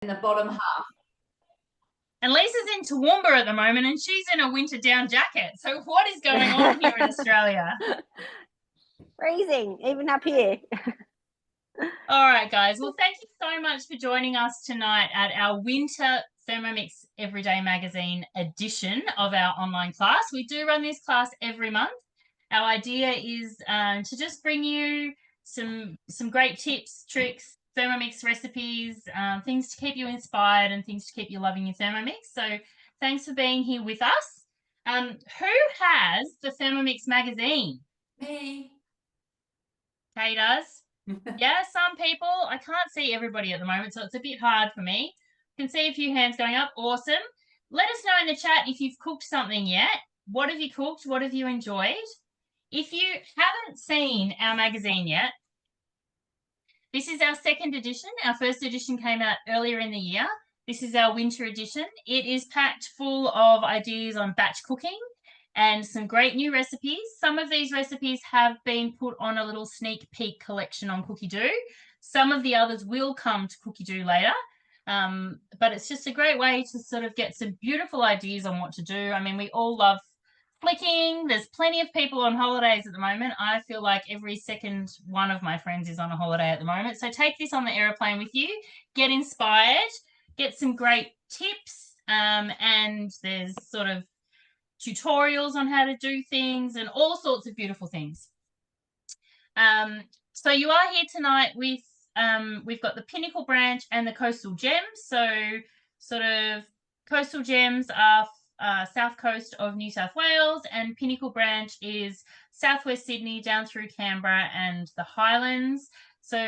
in the bottom half. And Lisa's in Toowoomba at the moment and she's in a winter down jacket. So what is going on here in Australia? Freezing, even up here. All right, guys. Well, thank you so much for joining us tonight at our winter Thermomix Everyday Magazine edition of our online class. We do run this class every month. Our idea is to just bring you some great tips, tricks, Thermomix recipes, things to keep you inspired and things to keep you loving your Thermomix. So thanks for being here with us. Who has the Thermomix magazine? Me. Kay does. Yeah, some people. I can't see everybody at the moment, so it's a bit hard for me. Can see a few hands going up. Awesome. Let us know in the chat if you've cooked something yet. What have you cooked? What have you enjoyed? If you haven't seen our magazine yet, this is our second edition. Our first edition came out earlier in the year. This is our winter edition. It is packed full of ideas on batch cooking and some great new recipes. Some of these recipes have been put on a little sneak peek collection on Cookie-Doo. Some of the others will come to Cookie-Doo later. But it's just a great way to sort of get some beautiful ideas on what to do. I mean, we all love flicking. There's plenty of people on holidays at the moment. I feel like every second one of my friends is on a holiday at the moment. So take this on the airplane with you, get inspired, get some great tips, and there's sort of tutorials on how to do things and all sorts of beautiful things. So you are here tonight with we've got the Pinnacle branch and the Coastal Gems. So sort of Coastal Gems are south coast of New South Wales, and Pinnacle branch is southwest Sydney down through Canberra and the Highlands. So,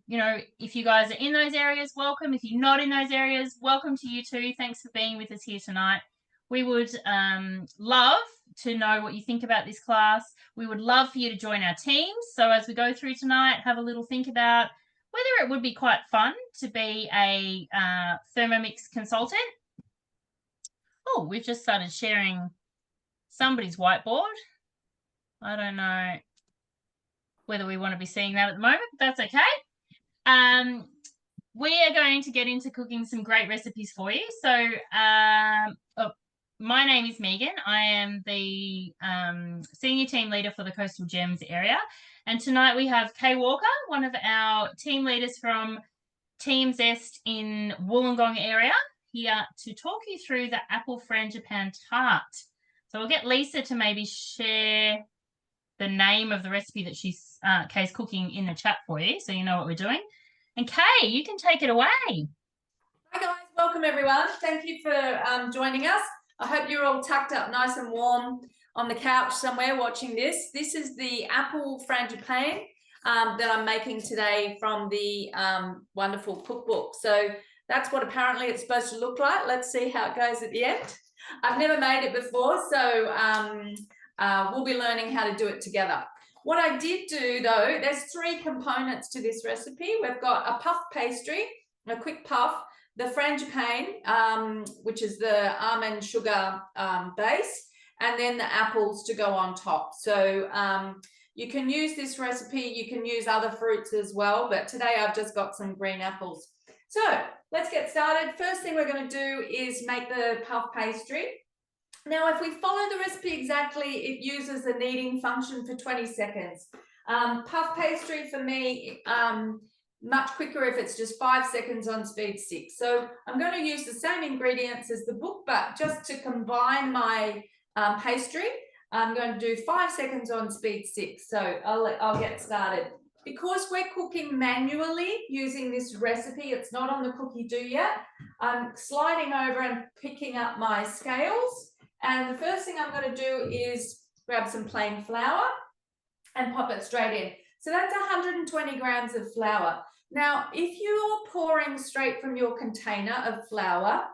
you know, if you guys are in those areas, welcome. If you're not in those areas, welcome to you too. Thanks for being with us here tonight. We would love to know what you think about this class. We would love for you to join our teams. So as we go through tonight, have a little think about whether it would be quite fun to be a Thermomix consultant. Oh, we've just started sharing somebody's whiteboard. I don't know whether we want to be seeing that at the moment, but that's okay. We are going to get into cooking some great recipes for you. So my name is Megan. I am the senior team leader for the Coastal Gems area. And tonight we have Kay Walker, one of our team leaders from Team Zest in Wollongong area, here to talk you through the apple frangipane tart. So we'll get Lisa to maybe share the name of the recipe that Kay's cooking in the chat for you, so you know what we're doing. And Kay, you can take it away. Hi guys, welcome everyone. Thank you for joining us. I hope you're all tucked up nice and warm on the couch somewhere watching this. This is the apple frangipane that I'm making today from the wonderful cookbook. So that's what apparently it's supposed to look like. Let's see how it goes at the end. I've never made it before, so we'll be learning how to do it together. What I did do though, there's 3 components to this recipe. We've got a puff pastry, a quick puff, the frangipane, which is the almond sugar base, and then the apples to go on top. So you can use this recipe, you can use other fruits as well, but today I've just got some green apples. So let's get started. First thing we're going to do is make the puff pastry. Now, if we follow the recipe exactly, it uses the kneading function for 20 seconds. Puff pastry for me, much quicker if it's just 5 seconds on speed 6. So I'm going to use the same ingredients as the book, but just to combine my pastry, I'm going to do 5 seconds on speed 6. So I'll get started. Because we're cooking manually using this recipe, it's not on the Cookie-Doo yet, I'm sliding over and picking up my scales. And the first thing I'm going to do is grab some plain flour and pop it straight in. So that's 120 grams of flour. Now, if you're pouring straight from your container of flour,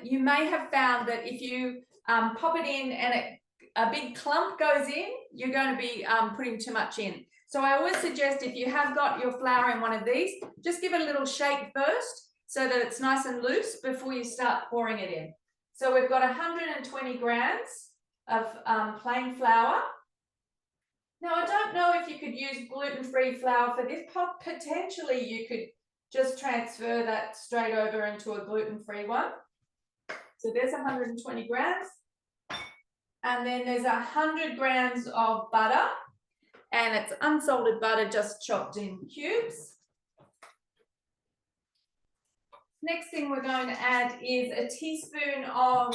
you may have found that if you pop it in and a big clump goes in, you're going to be putting too much in. So I always suggest if you have got your flour in one of these, just give it a little shake first so that it's nice and loose before you start pouring it in. So we've got 120 grams of plain flour. Now, I don't know if you could use gluten-free flour for this. Potentially you could just transfer that straight over into a gluten-free one. So there's 120 grams. And then there's 100 grams of butter, and it's unsalted butter just chopped in cubes. Next thing we're going to add is a teaspoon of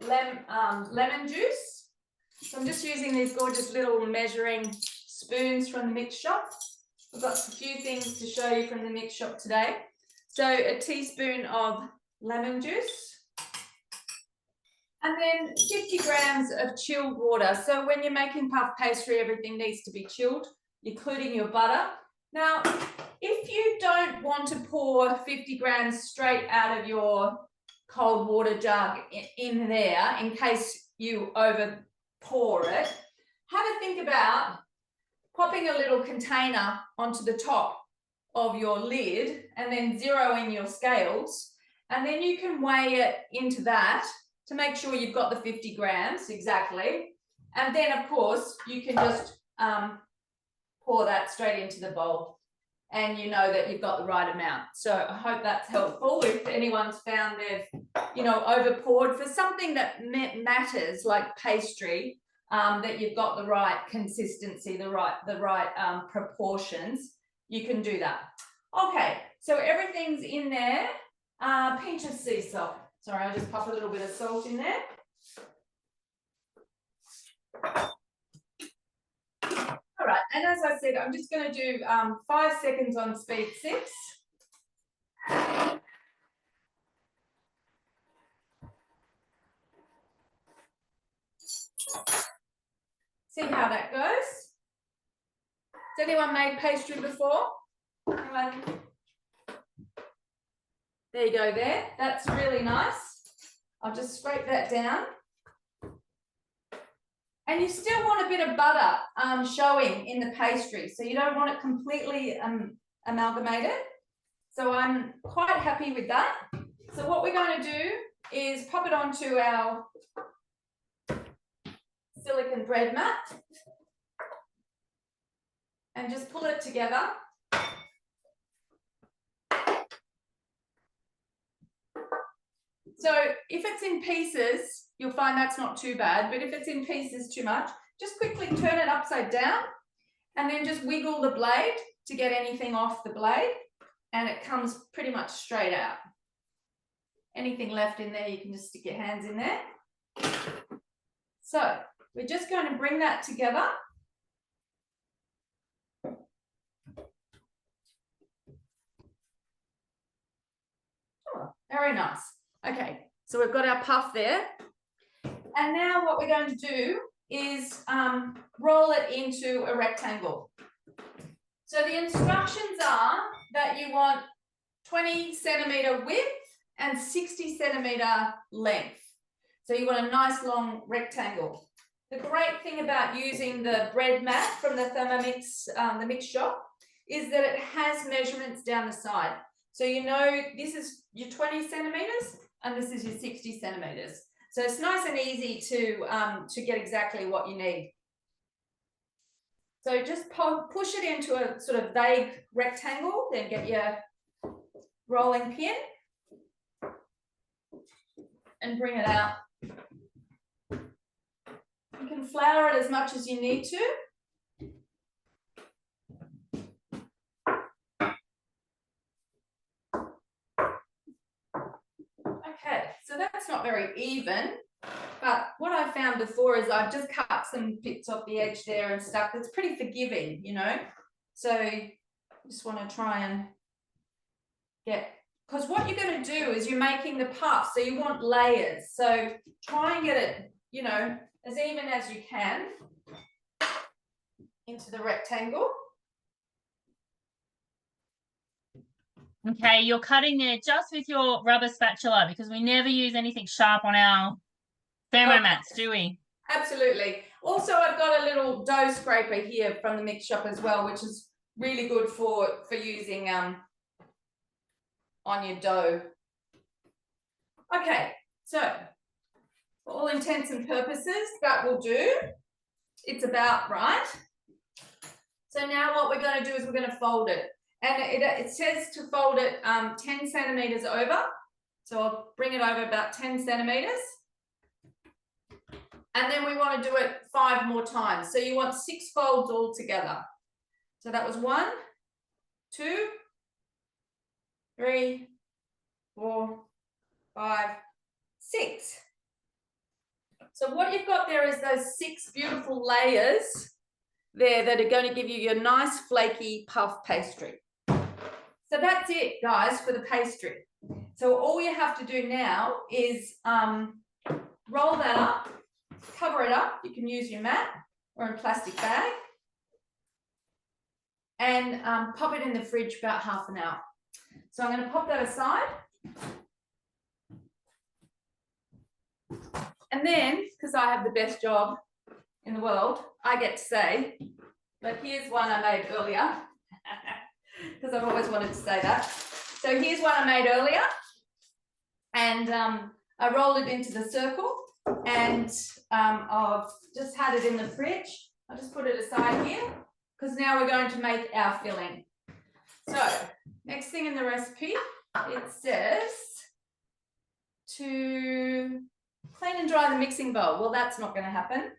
lemon juice. So I'm just using these gorgeous little measuring spoons from the mix shop. I've got a few things to show you from the mix shop today. So a teaspoon of lemon juice. And then 50 grams of chilled water. So when you're making puff pastry, everything needs to be chilled, including your butter. Now, if you don't want to pour 50 grams straight out of your cold water jug in there, in case you over pour it, have a think about popping a little container onto the top of your lid and then zeroing your scales. And then you can weigh it into that to make sure you've got the 50 grams exactly. And then of course you can just pour that straight into the bowl and you know that you've got the right amount. So I hope that's helpful if anyone's found they've, you know, over poured for something that matters like pastry, that you've got the right consistency, the right proportions, you can do that. Okay, so everything's in there. Pinch of sea salt. Sorry, I'll just pop a little bit of salt in there. All right, and as I said, I'm just going to do 5 seconds on speed 6. See how that goes. Has anyone made pastry before? Anyone? There you go there. That's really nice. I'll just scrape that down. And you still want a bit of butter showing in the pastry. So you don't want it completely amalgamated. So I'm quite happy with that. So what we're going to do is pop it onto our silicone bread mat and just pull it together. So if it's in pieces, you'll find that's not too bad, but if it's in pieces too much, just quickly turn it upside down and then just wiggle the blade to get anything off the blade, and it comes pretty much straight out. Anything left in there, you can just stick your hands in there. So we're just going to bring that together. Oh, very nice. Okay, so we've got our puff there. And now what we're going to do is roll it into a rectangle. So the instructions are that you want 20 centimetre width and 60 centimetre length. So you want a nice long rectangle. The great thing about using the bread mat from the Thermomix, the mix shop, is that it has measurements down the side. So you know this is your 20 centimetres and this is your 60 centimetres. So it's nice and easy to get exactly what you need. So just push it into a sort of vague rectangle, then get your rolling pin and bring it out. You can flour it as much as you need to. Okay, so that's not very even, but what I found before is I've just cut some bits off the edge there and stuff. It's pretty forgiving, you know. So I just want to try and get, because what you're going to do is you're making the puff, so you want layers. So try and get it, you know, as even as you can into the rectangle. Okay, you're cutting there just with your rubber spatula because we never use anything sharp on our Thermomats, do we? Absolutely. Also, I've got a little dough scraper here from the mix shop as well, which is really good for using on your dough. Okay, so for all intents and purposes, that will do. It's about right. So now what we're going to do is we're going to fold it. And it says to fold it 10 centimeters over. So I'll bring it over about 10 centimeters. And then we want to do it 5 more times. So you want 6 folds all together. So that was 1, 2, 3, 4, 5, 6. So what you've got there is those 6 beautiful layers there that are going to give you your nice flaky puff pastry. So that's it, guys, for the pastry. So all you have to do now is roll that up, cover it up. You can use your mat or a plastic bag, and pop it in the fridge about half an hour. So I'm going to pop that aside. And then, because I have the best job in the world, I get to say, but here's one I made earlier, because I've always wanted to say that. So here's one I made earlier, and I rolled it into the circle, and I've just had it in the fridge. I'll just put it aside here, because now we're going to make our filling. So next thing in the recipe, it says to clean and dry the mixing bowl. Well, that's not going to happen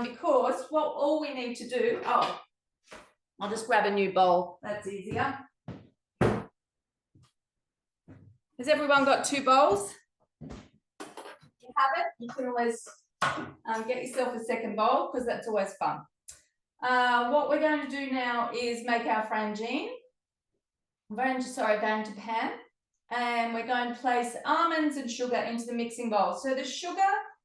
because all we need to do, I'll just grab a new bowl. That's easier. Has everyone got 2 bowls? If you have it, you can always get yourself a second bowl because that's always fun. What we're going to do now is make our frangine. Going to pan. And we're going to place almonds and sugar into the mixing bowl. So the sugar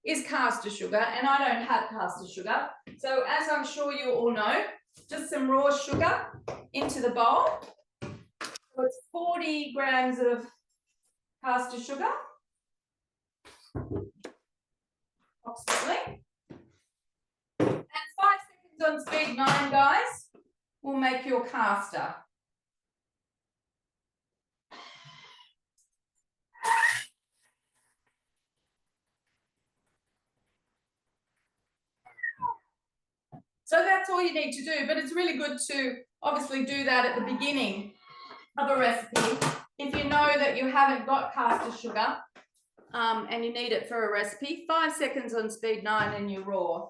is caster sugar, and I don't have caster sugar. So as I'm sure you all know, just some raw sugar into the bowl. So it's 40 grams of caster sugar, approximately. And 5 seconds on speed 9, guys, will make your caster. So that's all you need to do, but it's really good to obviously do that at the beginning of a recipe if you know that you haven't got caster sugar and you need it for a recipe. 5 seconds on speed 9 and you're raw.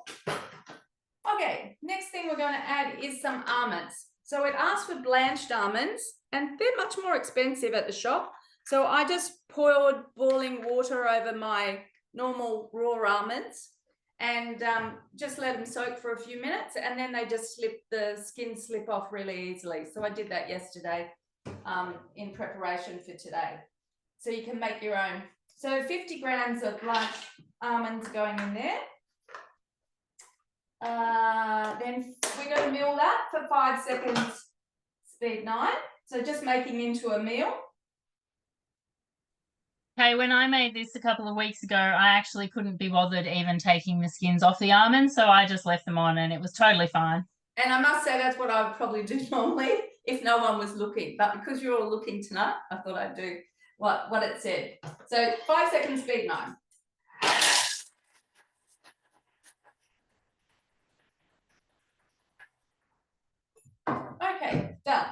Okay, next thing we're going to add is some almonds. So it asks for blanched almonds, and they're much more expensive at the shop. So I just poured boiling water over my normal raw almonds and just let them soak for a few minutes, and then they just the skin slip off really easily. So I did that yesterday in preparation for today. So you can make your own. So 50 grams of blanched almonds going in there. Then we're going to mill that for 5 seconds, speed 9. So just making into a meal. Okay, when I made this a couple of weeks ago, I actually couldn't be bothered even taking the skins off the almonds, so I just left them on and it was totally fine. And I must say that's what I would probably do normally if no one was looking. But because you're all looking tonight, I thought I'd do what it said. So 5 seconds, speed 9. Okay, done.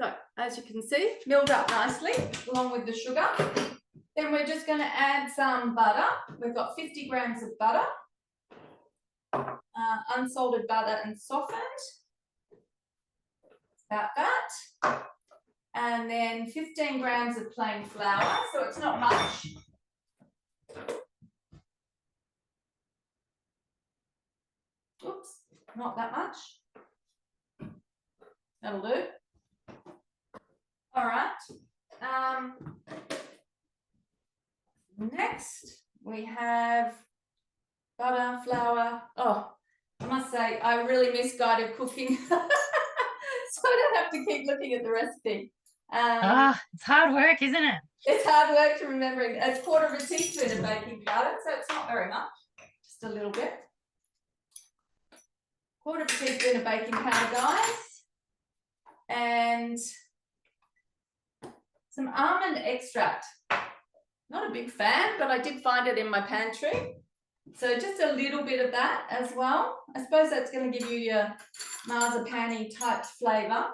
So as you can see, milled up nicely along with the sugar. Then we're just going to add some butter. We've got 50 grams of butter, unsalted butter and softened. About that. And then 15 grams of plain flour, so it's not much. Oops, not that much. That'll do. All right. Next, we have butter, flour. Oh, I must say, I really miss guided cooking. So I don't have to keep looking at the recipe. It's hard work, isn't it? It's hard work to remembering. It's 1/4 teaspoon of baking powder, so it's not very much, just a little bit. 1/4 teaspoon of baking powder, guys. And some almond extract. Not a big fan, but I did find it in my pantry. So just a little bit of that as well. I suppose that's going to give you your marzipan-y type flavour.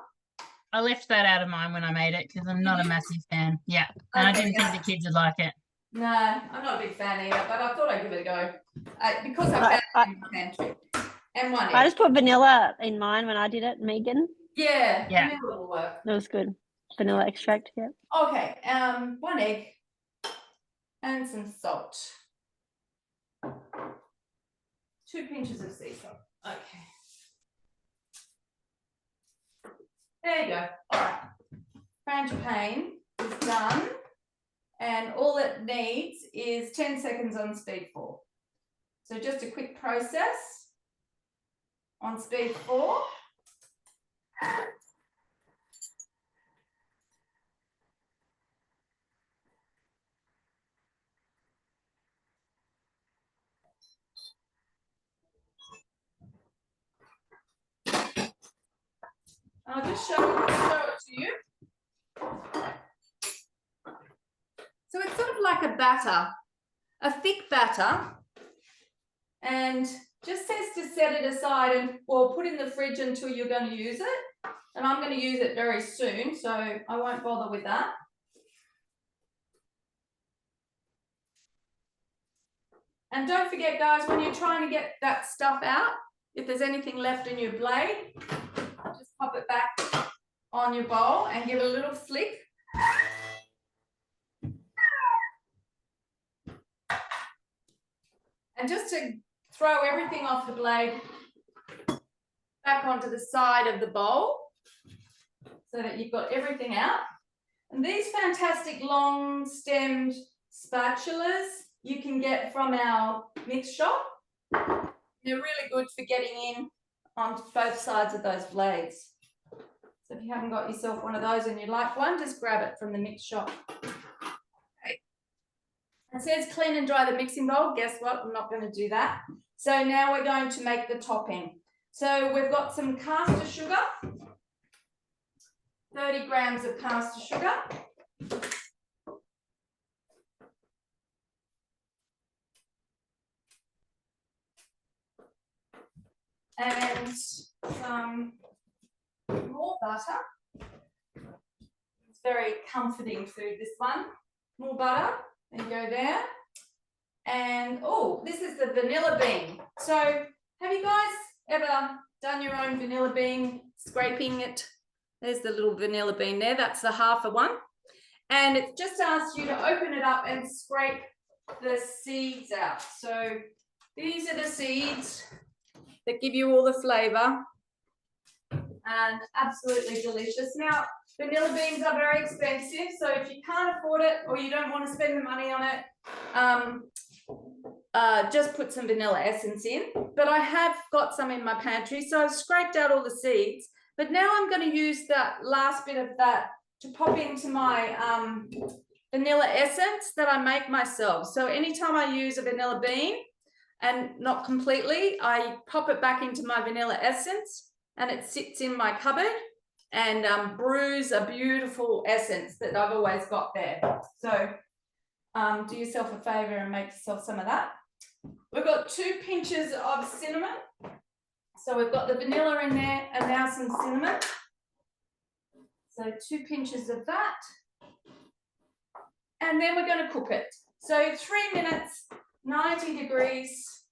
I left that out of mine when I made it because I'm not a massive fan. Yeah, and I Okay, didn't think the kids would like it. No, I'm not a big fan either, but I thought I'd give it a go because I found it in my pantry. And one I egg. just put vanilla in mine when I did it, Megan. Yeah, Yeah. vanilla will work. It was good. Vanilla extract, yeah. Okay, one egg and some salt. 2 pinches of sea salt. Okay. There you go. All right. Frangipane is done. And all it needs is 10 seconds on speed 4. So just a quick process on speed 4. I'll just show it to you. So it's sort of like a batter, a thick batter, and just says to set it aside and put in the fridge until you're going to use it. And I'm going to use it very soon, so I won't bother with that. And don't forget, guys, when you're trying to get that stuff out, if there's anything left in your blade, just pop it back on your bowl and give it a little flick. And just to throw everything off the blade back onto the side of the bowl so that you've got everything out. And these fantastic long stemmed spatulas you can get from our mix shop. They're really good for getting in on both sides of those blades. So if you haven't got yourself one of those and you'd like one, just grab it from the mix shop. Okay. It says clean and dry the mixing bowl. Guess what? I'm not going to do that. So now we're going to make the topping. So we've got some caster sugar, 30 grams of caster sugar. And some more butter. It's very comforting food, this one. More butter, there you go there. And, oh, this is the vanilla bean. So have you guys ever done your own vanilla bean, scraping it? There's the little vanilla bean there. That's the half of one. And it just asks you to open it up and scrape the seeds out. So these are the seeds that give you all the flavour and absolutely delicious. Now, vanilla beans are very expensive, so if you can't afford it or you don't want to spend the money on it, just put some vanilla essence in. But I have got some in my pantry, so I've scraped out all the seeds. But now I'm going to use that last bit of that to pop into my vanilla essence that I make myself. So anytime I use a vanilla bean, and not completely, I pop it back into my vanilla essence and it sits in my cupboard and brews a beautiful essence that I've always got there. So do yourself a favour and make yourself some of that. We've got 2 pinches of cinnamon. So we've got the vanilla in there and now some cinnamon. So 2 pinches of that. And then we're going to cook it. So 3 minutes, 90 degrees,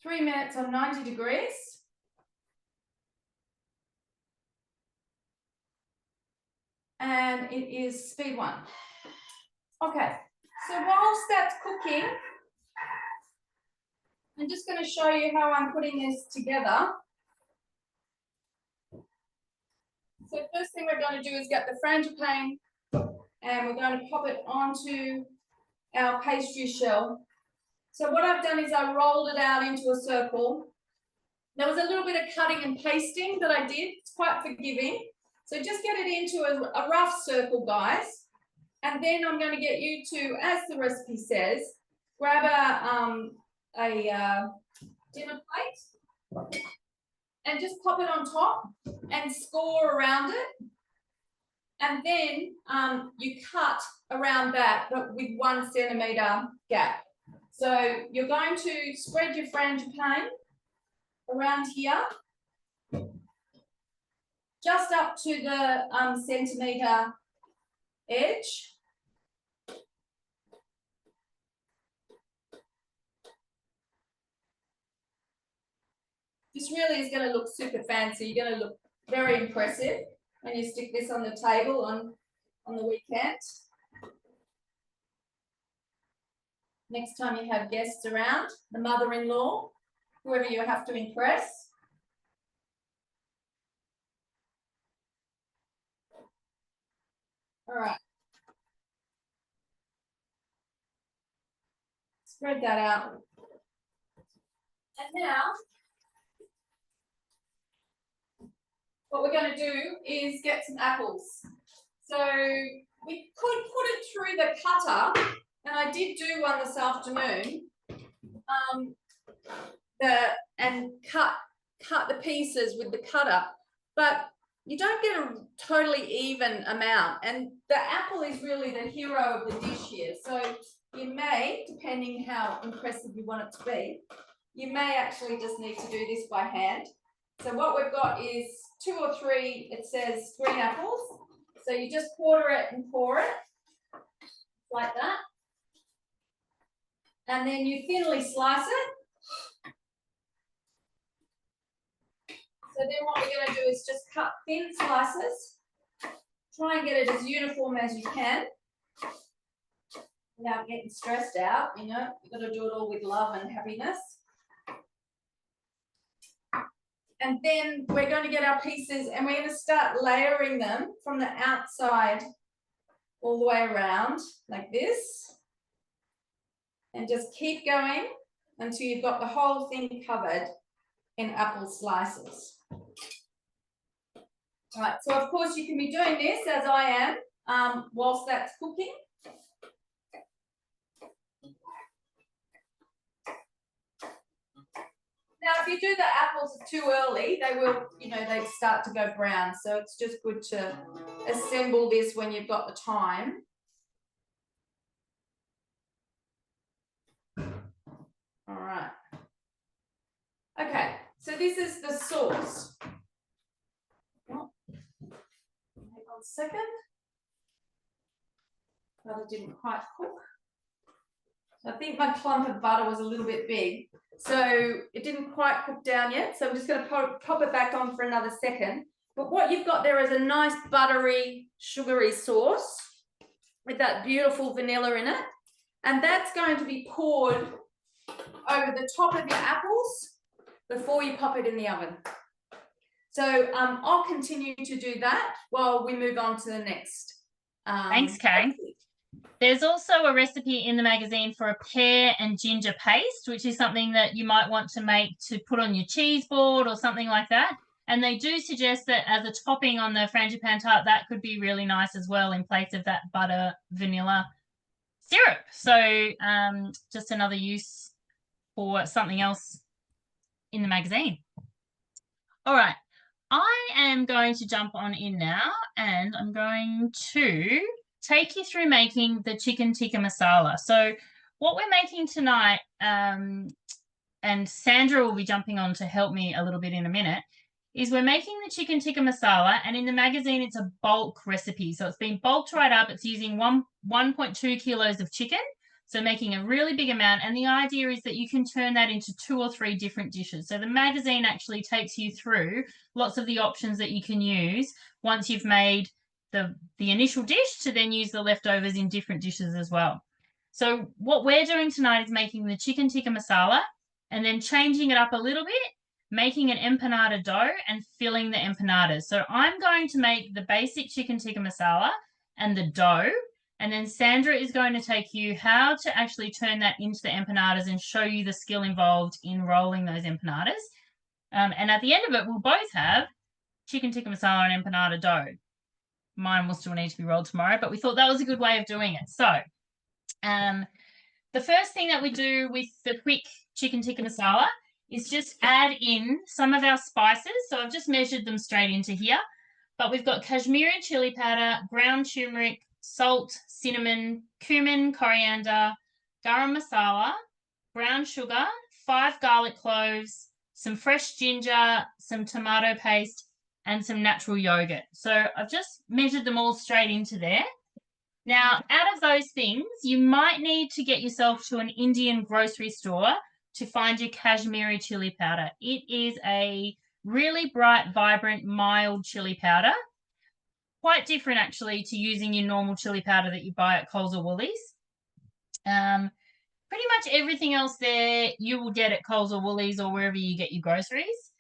3 minutes on 90 degrees. And it is speed 1. Okay, so whilst that's cooking, I'm just going to show you how I'm putting this together. So first thing we're going to do is get the frangipane and we're going to pop it onto our pastry shell. So what I've done is I rolled it out into a circle. There was a little bit of cutting and pasting that I did. It's quite forgiving. So just get it into a rough circle, guys. And then I'm going to get you to, as the recipe says, grab a dinner plate and just pop it on top and score around it. And then you cut around that, but with 1 centimetre gap. So you're going to spread your frangipane around here, just up to the centimetre edge. This really is going to look super fancy. You're going to look very impressive when you stick this on the table on the weekend. Next time you have guests around, the mother-in-law, whoever you have to impress. All right. Spread that out. And now, what we're going to do is get some apples. So we could put it through the cutter, and I did do one this afternoon, and cut the pieces with the cutter, but you don't get a totally even amount, and the apple is really the hero of the dish here. So you may, depending how impressive you want it to be, you may actually just need to do this by hand. So what we've got is 2 or 3, it says green apples. So you just quarter it and pour it like that. And then you thinly slice it. So then what we're going to do is just cut thin slices. Try and get it as uniform as you can without getting stressed out, you know. You've got to do it all with love and happiness. And then we're going to get our pieces and we're going to start layering them from the outside all the way around like this. And just keep going until you've got the whole thing covered in apple slices. All right, so of course you can be doing this as I am whilst that's cooking. Now, if you do the apples too early, they will, you know, they start to go brown. So it's just good to assemble this when you've got the time. All right. Okay, so this is the sauce. Oh, hang on a second. Butter didn't quite cook. I think my clump of butter was a little bit big, so it didn't quite cook down yet. So I'm just going to pop it back on for another second. But what you've got there is a nice buttery, sugary sauce with that beautiful vanilla in it. And that's going to be poured over the top of your apples before you pop it in the oven. So I'll continue to do that while we move on to the next. Thanks, Kay. There's also a recipe in the magazine for a pear and ginger paste, which is something that you might want to make to put on your cheese board or something like that. And they do suggest that as a topping on the frangipane tart, that could be really nice as well in place of that butter vanilla syrup. So just another use for something else in the magazine. All right, I am going to jump on in now and I'm going to take you through making the chicken tikka masala. So what we're making tonight, and Sandra will be jumping on to help me a little bit in a minute, is we're making the chicken tikka masala, and in the magazine it's a bulk recipe. So it's been bulked right up. It's using 1.2 kilos of chicken, so making a really big amount. And the idea is that you can turn that into 2 or 3 different dishes. So the magazine actually takes you through lots of the options that you can use once you've made the initial dish to then use the leftovers in different dishes as well. So what we're doing tonight is making the chicken tikka masala and then changing it up a little bit, making an empanada dough and filling the empanadas. So I'm going to make the basic chicken tikka masala and the dough, and then Sandra is going to take you how to actually turn that into the empanadas and show you the skill involved in rolling those empanadas. And at the end of it, we'll both have chicken tikka masala and empanada dough. Mine will still need to be rolled tomorrow, but we thought that was a good way of doing it. So the first thing that we do with the quick chicken tikka masala is just add in some of our spices. So I've just measured them straight into here, but we've got Kashmiri chili powder, ground turmeric, salt, cinnamon, cumin, coriander, garam masala, brown sugar, 5 garlic cloves, some fresh ginger, some tomato paste, and some natural yogurt. So I've just measured them all straight into there. Now, out of those things, you might need to get yourself to an Indian grocery store to find your Kashmiri chili powder. It is a really bright, vibrant, mild chili powder. Quite different, actually, to using your normal chili powder that you buy at Coles or Woolies. Pretty much everything else there you will get at Coles or Woolies or wherever you get your groceries.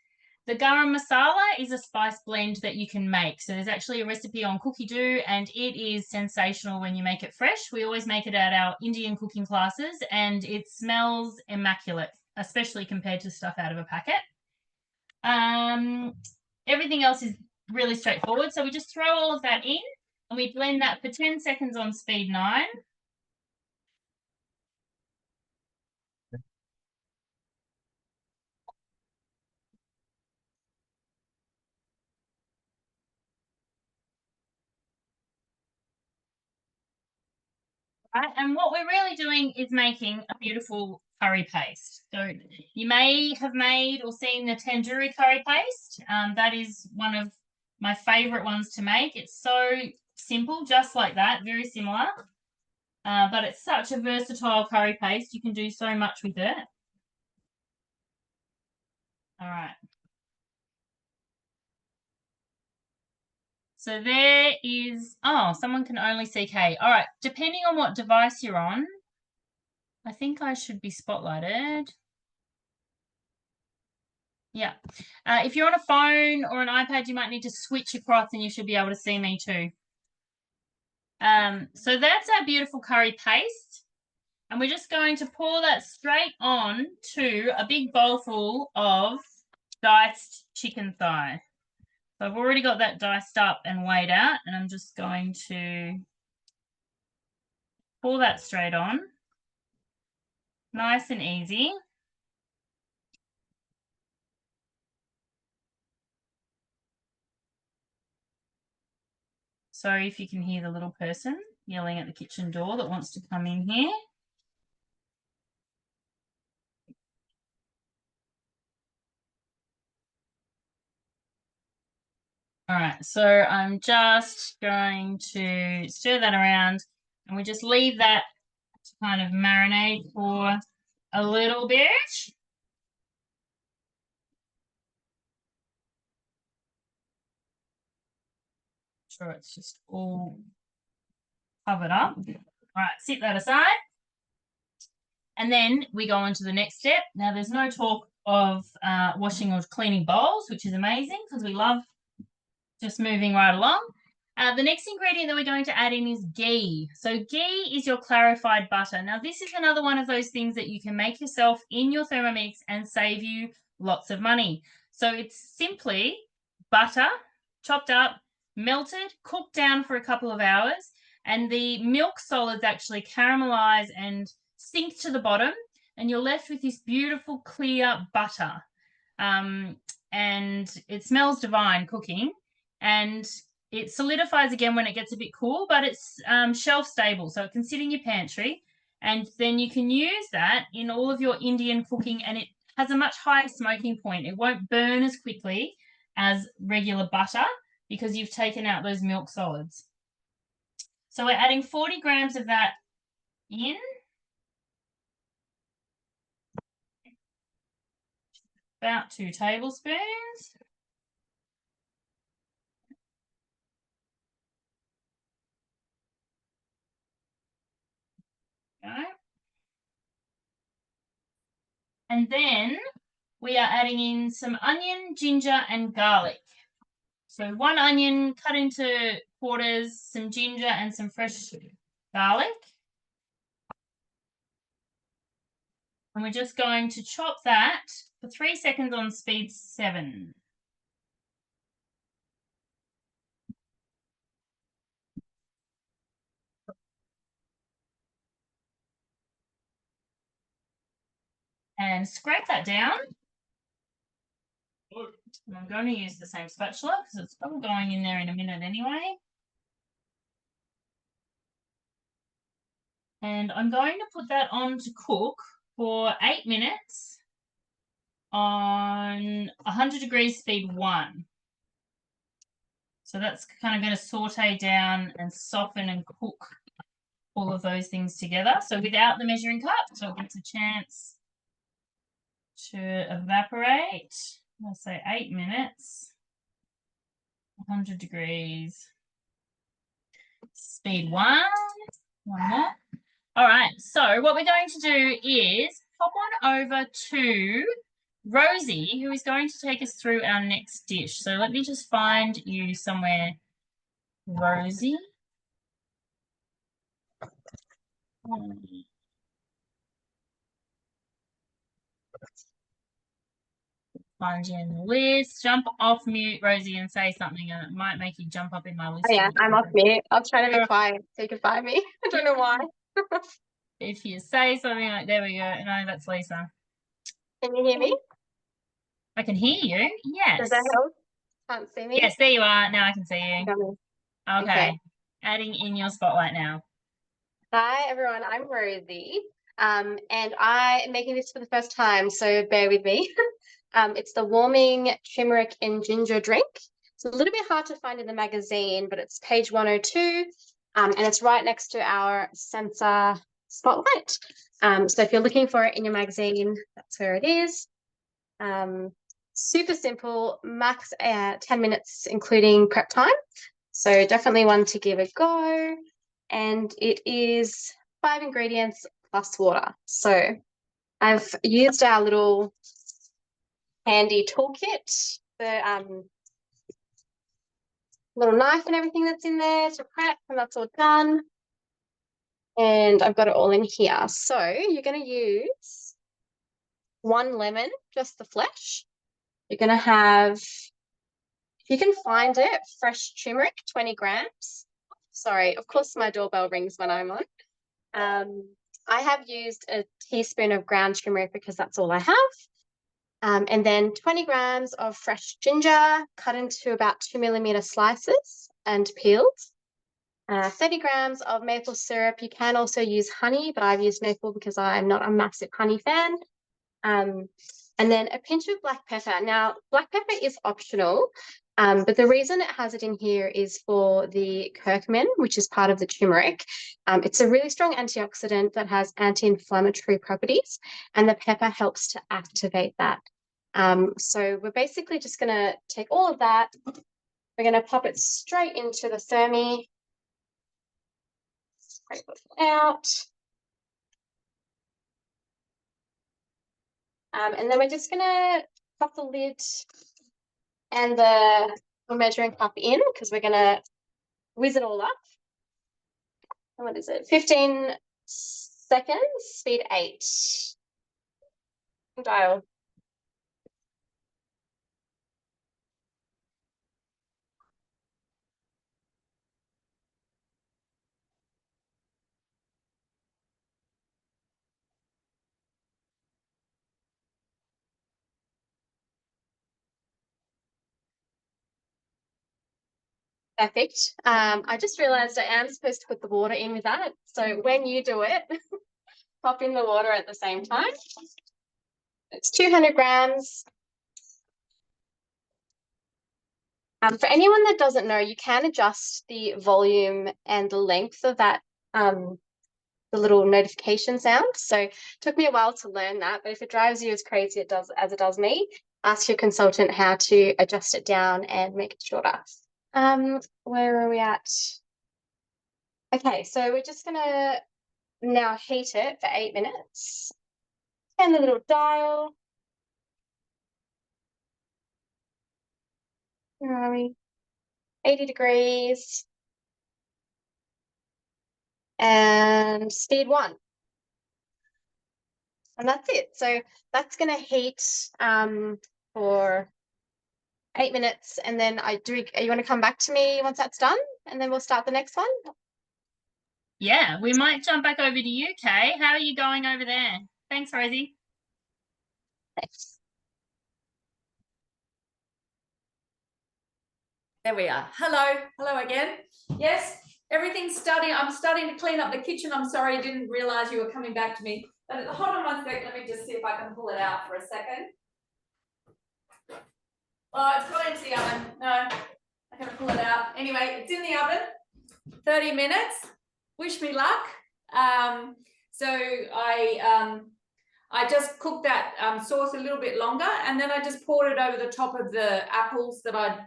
The garam masala is a spice blend that you can make. So there's actually a recipe on Cookie Do, and it is sensational when you make it fresh. We always make it at our Indian cooking classes, and it smells immaculate, especially compared to stuff out of a packet. Everything else is really straightforward. So we just throw all of that in, and we blend that for 10 seconds on speed 9. Right, and what we're really doing is making a beautiful curry paste. So you may have made or seen the tandoori curry paste. That is one of my favorite ones to make. It's so simple, just like that, very similar. But it's such a versatile curry paste. You can do so much with it. All right. So there is, oh, someone can only see Kay. All right, depending on what device you're on, I think I should be spotlighted. Yeah. If you're on a phone or an iPad, you might need to switch across and you should be able to see me too. So that's our beautiful curry paste. And we're just going to pour that straight on to a big bowl full of diced chicken thigh. So I've already got that diced up and weighed out, and I'm just going to pour that straight on. Nice and easy. Sorry if you can hear the little person yelling at the kitchen door that wants to come in here. All right, so I'm just going to stir that around, and we just leave that to kind of marinate for a little bit. Sure, it's just all covered up. All right, set that aside. And then we go on to the next step. Now, there's no talk of washing or cleaning bowls, which is amazing because we love just moving right along. The next ingredient that we're going to add in is ghee. So ghee is your clarified butter. Now, this is another one of those things that you can make yourself in your Thermomix and save you lots of money. So it's simply butter, chopped up, melted, cooked down for a couple of hours, and the milk solids actually caramelize and sink to the bottom, and you're left with this beautiful clear butter. And it smells divine cooking, and it solidifies again when it gets a bit cool, but it's shelf stable, so it can sit in your pantry, and then you can use that in all of your Indian cooking, and it has a much higher smoking point. It won't burn as quickly as regular butter because you've taken out those milk solids. So we're adding 40 grams of that in. About 2 tablespoons. Okay. And then we are adding in some onion, ginger, and garlic. So 1 onion cut into quarters, some ginger, and some fresh garlic. And we're just going to chop that for 3 seconds on speed 7. And scrape that down. And I'm going to use the same spatula because it's all going in there in a minute anyway. And I'm going to put that on to cook for 8 minutes on 100 degrees speed 1. So that's kind of going to saute down and soften and cook all of those things together. So without the measuring cup, so it gets a chance to evaporate. I'll say 8 minutes, 100 degrees, speed 1. One more. All right, so what we're going to do is hop on over to Rosie, who is going to take us through our next dish. So let me just find you somewhere, Rosie. Find you in the list. Jump off mute, Rosie, and say something, and it might make you jump up in my list. Oh yeah, I'm off mute. I'll try to be quiet so you can find me. I don't know why. If you say something like, there we go. No, that's Lisa. Can you hear me? I can hear you. Yes. Does that help? Can't see me? Yes, there you are. Now I can see you. Coming. Okay. Okay. Adding in your spotlight now. Hi everyone, I'm Rosie. And I am making this for the first time, so bear with me. It's the warming turmeric and ginger drink. It's a little bit hard to find in the magazine, but it's page 102. And it's right next to our sensor spotlight. So if you're looking for it in your magazine, that's where it is. Super simple, max 10 minutes, including prep time. So definitely one to give a go. And it is 5 ingredients plus water. So I've used our little handy toolkit, the little knife and everything that's in there to prep, and that's all done. And I've got it all in here. So you're going to use 1 lemon, just the flesh. You're going to have, if you can find it, fresh turmeric, 20 grams. Sorry, of course my doorbell rings when I'm on. I have used a teaspoon of ground turmeric because that's all I have. And then 20 grams of fresh ginger cut into about 2mm slices and peeled. 30 grams of maple syrup. You can also use honey, but I've used maple because I'm not a massive honey fan. And then a pinch of black pepper. Now, black pepper is optional, but the reason it has it in here is for the curcumin, which is part of the turmeric. It's a really strong antioxidant that has anti-inflammatory properties, and the pepper helps to activate that. So we're basically just going to take all of that. We're going to pop it straight into the thermi. Scrape it out. And then we're just going to pop the lid and the measuring cup in because we're going to whiz it all up. And what is it? 15 seconds, speed 8. Dial. Perfect. I just realized I am supposed to put the water in with that. So when you do it, pop in the water at the same time. It's 200 grams. For anyone that doesn't know, you can adjust the volume and the length of that, the little notification sound. So it took me a while to learn that, but if it drives you as crazy as it does me, ask your consultant how to adjust it down and make it shorter. Where are we at? Okay, so we're just gonna now heat it for 8 minutes. Turn the little dial. Where are we? 80 degrees. And speed 1. And that's it. So that's gonna heat for 8 minutes, and then you want to come back to me once that's done, and then we'll start the next one? Yeah, we might jump back over to you, Kay. How are you going over there? Thanks, Rosie. Thanks. There we are. Hello again. Yes, everything's starting. I'm starting to clean up the kitchen. I'm sorry, I didn't realize you were coming back to me. But hold on one sec, let me just see if I can pull it out for a second. Oh, it's got into the oven. No, I can pull it out. Anyway, it's in the oven, 30 minutes. Wish me luck. So I just cooked that sauce a little bit longer, and then I just poured it over the top of the apples that I'd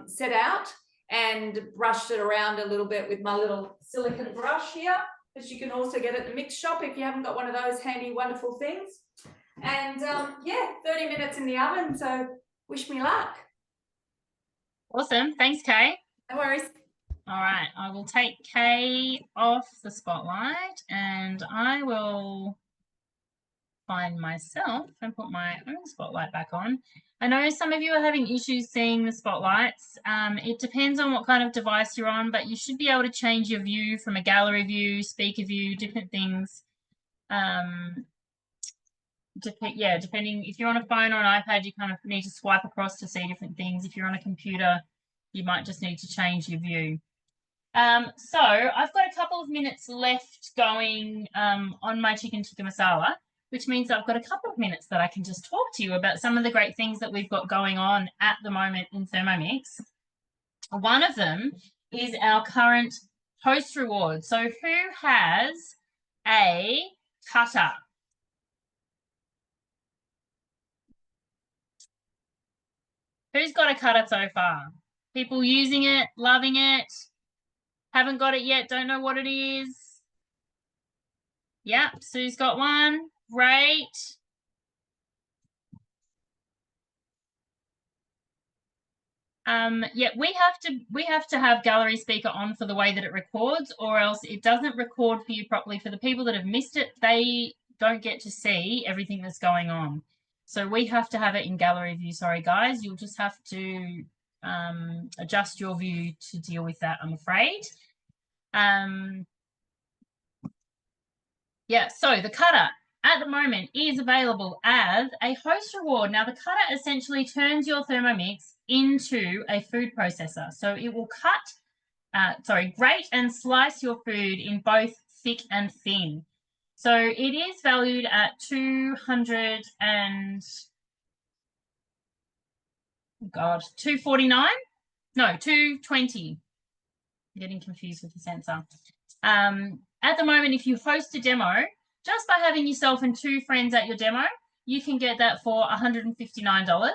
set out and brushed it around a little bit with my little silicone brush here, which you can also get at the mix shop if you haven't got one of those handy, wonderful things. And yeah, 30 minutes in the oven, so wish me luck. Awesome. Thanks, Kay. No worries. All right, I will take Kay off the spotlight and I will find myself and put my own spotlight back on. I know some of you are having issues seeing the spotlights. It depends on what kind of device you're on, but you should be able to change your view from a gallery view, speaker view, different things. Depending if you're on a phone or an iPad, you kind of need to swipe across to see different things. If you're on a computer, you might just need to change your view. So I've got a couple of minutes left going on my chicken tikka masala, which means I've got a couple of minutes that I can just talk to you about some of the great things that we've got going on at the moment in Thermomix. One of them is our current host reward. So who has a cutter? Who's got a cutter so far? People using it, loving it, haven't got it yet, don't know what it is. Yep, Sue's got one. Great. Yeah, we have to have gallery speaker on for the way that it records, or else it doesn't record for you properly. For the people that have missed it, they don't get to see everything that's going on. So we have to have it in gallery view. Sorry, guys, you'll just have to adjust your view to deal with that, I'm afraid. Yeah, so the cutter at the moment is available as a host reward. Now, the cutter essentially turns your Thermomix into a food processor. So it will grate and slice your food in both thick and thin. So it is valued at $249? No, $220. I'm getting confused with the sensor. At the moment, if you host a demo, just by having yourself and 2 friends at your demo, you can get that for $159.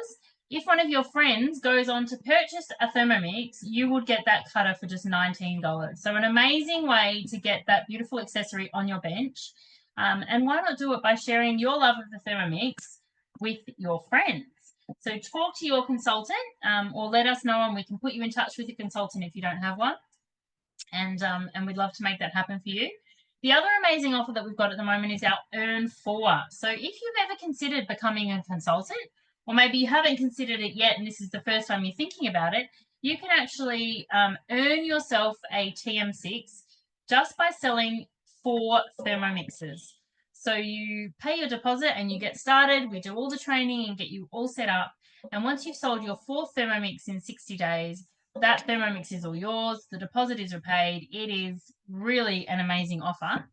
If one of your friends goes on to purchase a Thermomix, you would get that cutter for just $19. So an amazing way to get that beautiful accessory on your bench. And why not do it by sharing your love of the Thermomix with your friends? So talk to your consultant or let us know and we can put you in touch with a consultant if you don't have one. And we'd love to make that happen for you. The other amazing offer that we've got at the moment is our Earn For. So if you've ever considered becoming a consultant, or maybe you haven't considered it yet and this is the first time you're thinking about it, you can actually earn yourself a TM6 just by selling 4 Thermomixes. So you pay your deposit and you get started. We do all the training and get you all set up. And once you've sold your 4th Thermomix in 60 days, that Thermomix is all yours. The deposit is repaid. It is really an amazing offer.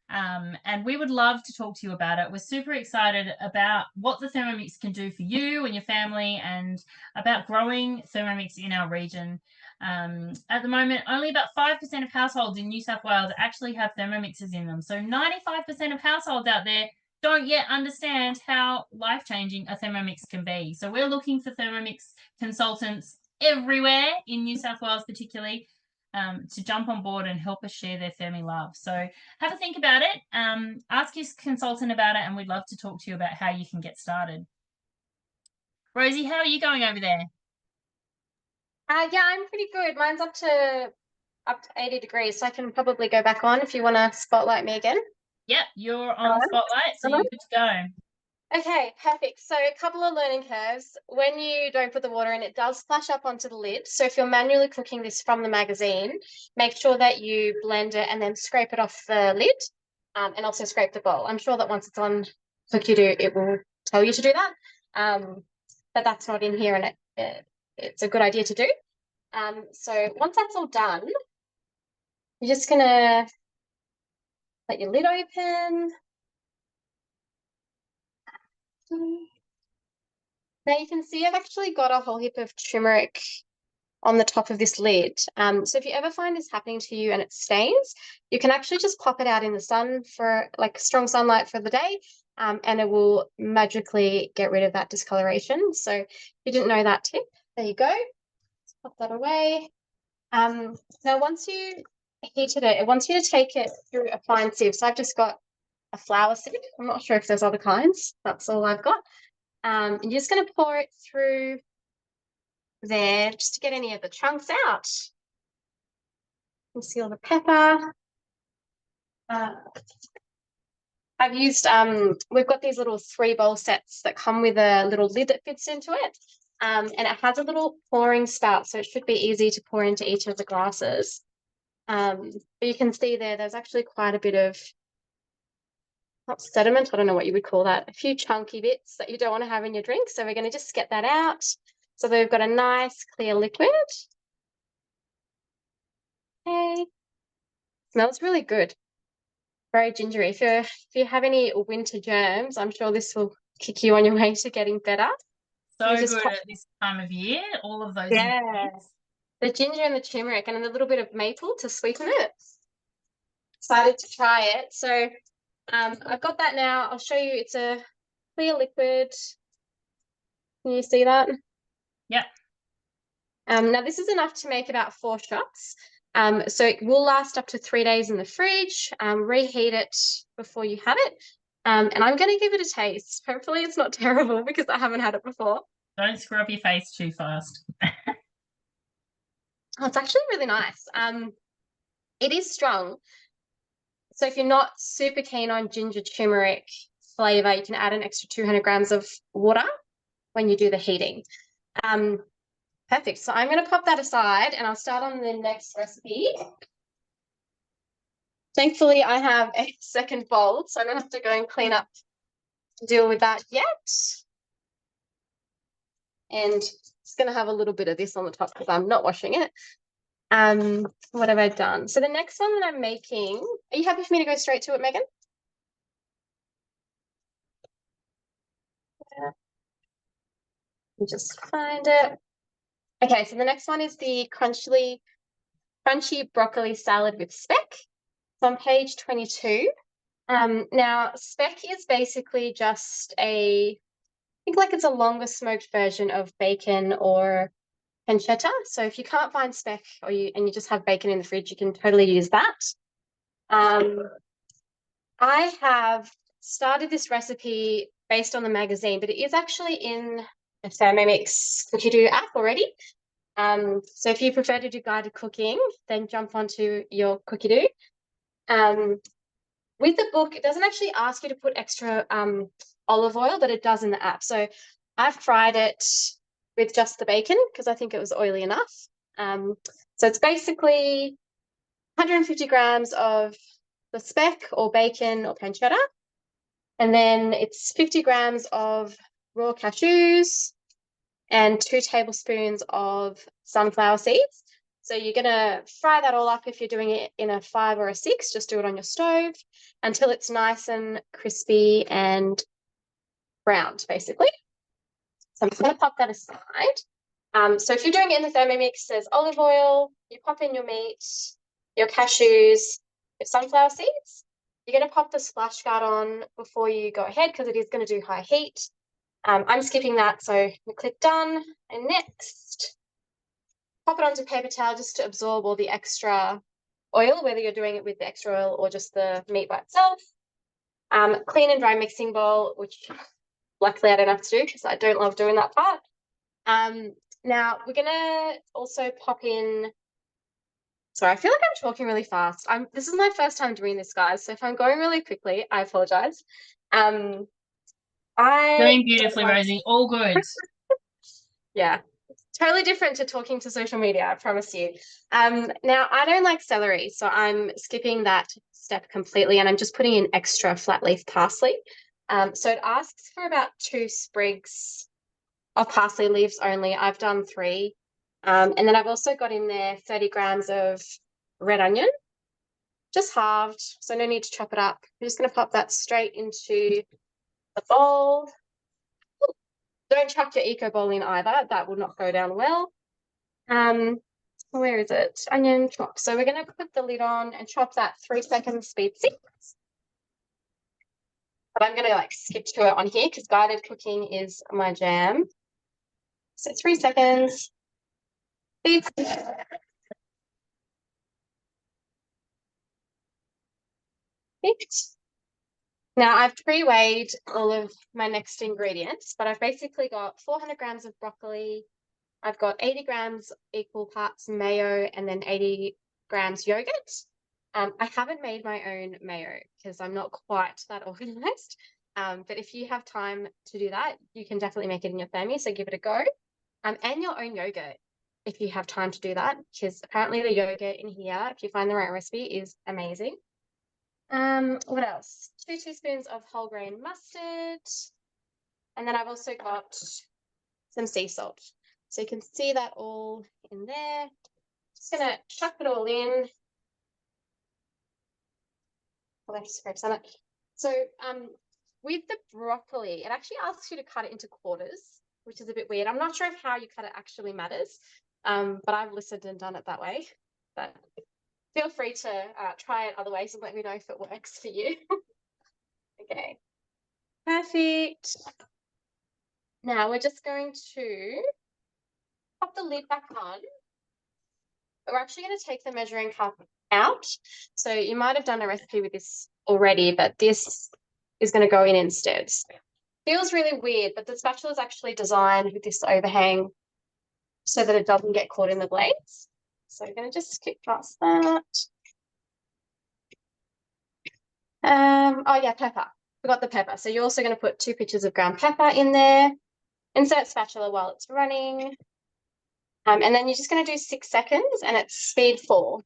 And we would love to talk to you about it. We're super excited about what the Thermomix can do for you and your family and about growing Thermomix in our region. At the moment, only about 5% of households in New South Wales actually have Thermomixes in them. So 95% of households out there don't yet understand how life-changing a Thermomix can be. So we're looking for Thermomix consultants everywhere in New South Wales particularly to jump on board and help us share their Thermi love. So have a think about it, ask your consultant about it, and we'd love to talk to you about how you can get started. Rosie, how are you going over there? Yeah, I'm pretty good. Mine's up to 80 degrees, so I can probably go back on if you want to spotlight me again. Yep, you're on spotlight, so you're good to go. Okay, perfect. So a couple of learning curves. When you don't put the water in, it does splash up onto the lid. So if you're manually cooking this from the magazine, make sure that you blend it and then scrape it off the lid and also scrape the bowl. I'm sure that once it's on CookUdo, it will tell you to do that. But that's not in here and it's a good idea to do. So once that's all done, you're just going to let your lid open. Now you can see I've actually got a whole heap of turmeric on the top of this lid. So if you ever find this happening to you and it stains, you can actually just pop it out in the sun for like strong sunlight for the day, and it will magically get rid of that discoloration. So if you didn't know that tip, there you go. Let's pop that away. Now once you heated it, it wants you to take it through a fine sieve. So I've just got a flour sieve. I'm not sure if there's other kinds. That's all I've got. And you're just going to pour it through there just to get any of the chunks out. You see all the pepper. I've used, we've got these little 3-bowl sets that come with a little lid that fits into it. And it has a little pouring spout, so it should be easy to pour into each of the glasses. But you can see there's actually quite a bit of, not sediment, I don't know what you would call that, a few chunky bits that you don't want to have in your drink. So we're going to just get that out. So we've got a nice clear liquid. Okay. Smells really good. Very gingery. If you have any winter germs, I'm sure this will kick you on your way to getting better. So You just good pop- at this time of year, all of those Yeah. ingredients. The ginger and the turmeric and a little bit of maple to sweeten it. Excited to try it. So I've got that now. I'll show you. It's a clear liquid. Can you see that? Yep. Now this is enough to make about 4 shots. So it will last up to 3 days in the fridge. Reheat it before you have it. And I'm going to give it a taste. Hopefully it's not terrible because I haven't had it before. Don't screw up your face too fast. Oh, it's actually really nice. It is strong. So if you're not super keen on ginger turmeric flavor, you can add an extra 200 grams of water when you do the heating. Perfect. So I'm going to pop that aside and I'll start on the next recipe. Thankfully, I have a second bowl, so I don't have to go and clean up to deal with that yet. And it's going to have a little bit of this on the top because I'm not washing it. What have I done? So the next one that I'm making, are you happy for me to go straight to it, Megan? Let me just find it. Okay, so the next one is the crunchy broccoli salad with speck. It's on page 22. Now speck is basically just I think like it's a longer smoked version of bacon or pancetta. So if you can't find speck and you just have bacon in the fridge, you can totally use that. I have started this recipe based on the magazine, but it is actually in the Thermomix Cookie-Doo app already. So if you prefer to do guided cooking, then jump onto your Cookie-Doo. With the book, it doesn't actually ask you to put extra olive oil, but it does in the app. So I've fried it with just the bacon because I think it was oily enough. So it's basically 150 grams of the speck or bacon or pancetta. And then it's 50 grams of raw cashews and 2 tablespoons of sunflower seeds. So you're going to fry that all up. If you're doing it in a 5 or a 6, just do it on your stove until it's nice and crispy and browned, basically. So I'm just going to pop that aside. So if you're doing it in the Thermomix, there's olive oil, you pop in your meat, your cashews, your sunflower seeds. You're going to pop the splash guard on before you go ahead because it is going to do high heat. I'm skipping that, so we click done. And next, pop it onto paper towel just to absorb all the extra oil, whether you're doing it with the extra oil or just the meat by itself. Clean and dry mixing bowl, which luckily I don't have to do because I don't love doing that part. Now we're going to also pop in, sorry, I feel like I'm talking really fast. This is my first time doing this, guys, so if I'm going really quickly, I apologize. Doing beautifully, Rosie. All good. Yeah, totally different to talking to social media, I promise you. Now, I don't like celery, so I'm skipping that step completely, and I'm just putting in extra flat leaf parsley. So it asks for about 2 sprigs of parsley leaves only. I've done 3. And then I've also got in there 30 grams of red onion, just halved, so no need to chop it up. I'm just going to pop that straight into the bowl. Don't chuck your eco bowl in either. That will not go down well. Where is it? Onion chop. So we're going to put the lid on and chop that 3 seconds speed 6. But I'm going to like skip to it on here because guided cooking is my jam. So 3 seconds. Speed 6. Now I've pre-weighed all of my next ingredients, but I've basically got 400 grams of broccoli. I've got 80 grams equal parts mayo and then 80 grams yogurt. I haven't made my own mayo because I'm not quite that organized. But if you have time to do that, you can definitely make it in your family. So give it a go. And your own yogurt if you have time to do that, because apparently the yogurt in here, if you find the right recipe, is amazing. What else? 2 teaspoons of whole grain mustard. And then I've also got some sea salt. So you can see that all in there. Just gonna chuck it all in. I'll have to scrape some. So with the broccoli, it actually asks you to cut it into quarters, which is a bit weird. I'm not sure if how you cut it actually matters, but I've listened and done it that way. But feel free to try it other ways and let me know if it works for you. Okay, perfect. Now we're just going to pop the lid back on. We're actually going to take the measuring cup out. So you might have done a recipe with this already, but this is going to go in instead. Feels really weird, but the spatula is actually designed with this overhang so that it doesn't get caught in the blades. So I'm going to just skip past that. Oh yeah, pepper. Forgot the pepper. So you're also going to put 2 pinches of ground pepper in there. Insert spatula while it's running. And then you're just going to do 6 seconds and it's speed 4.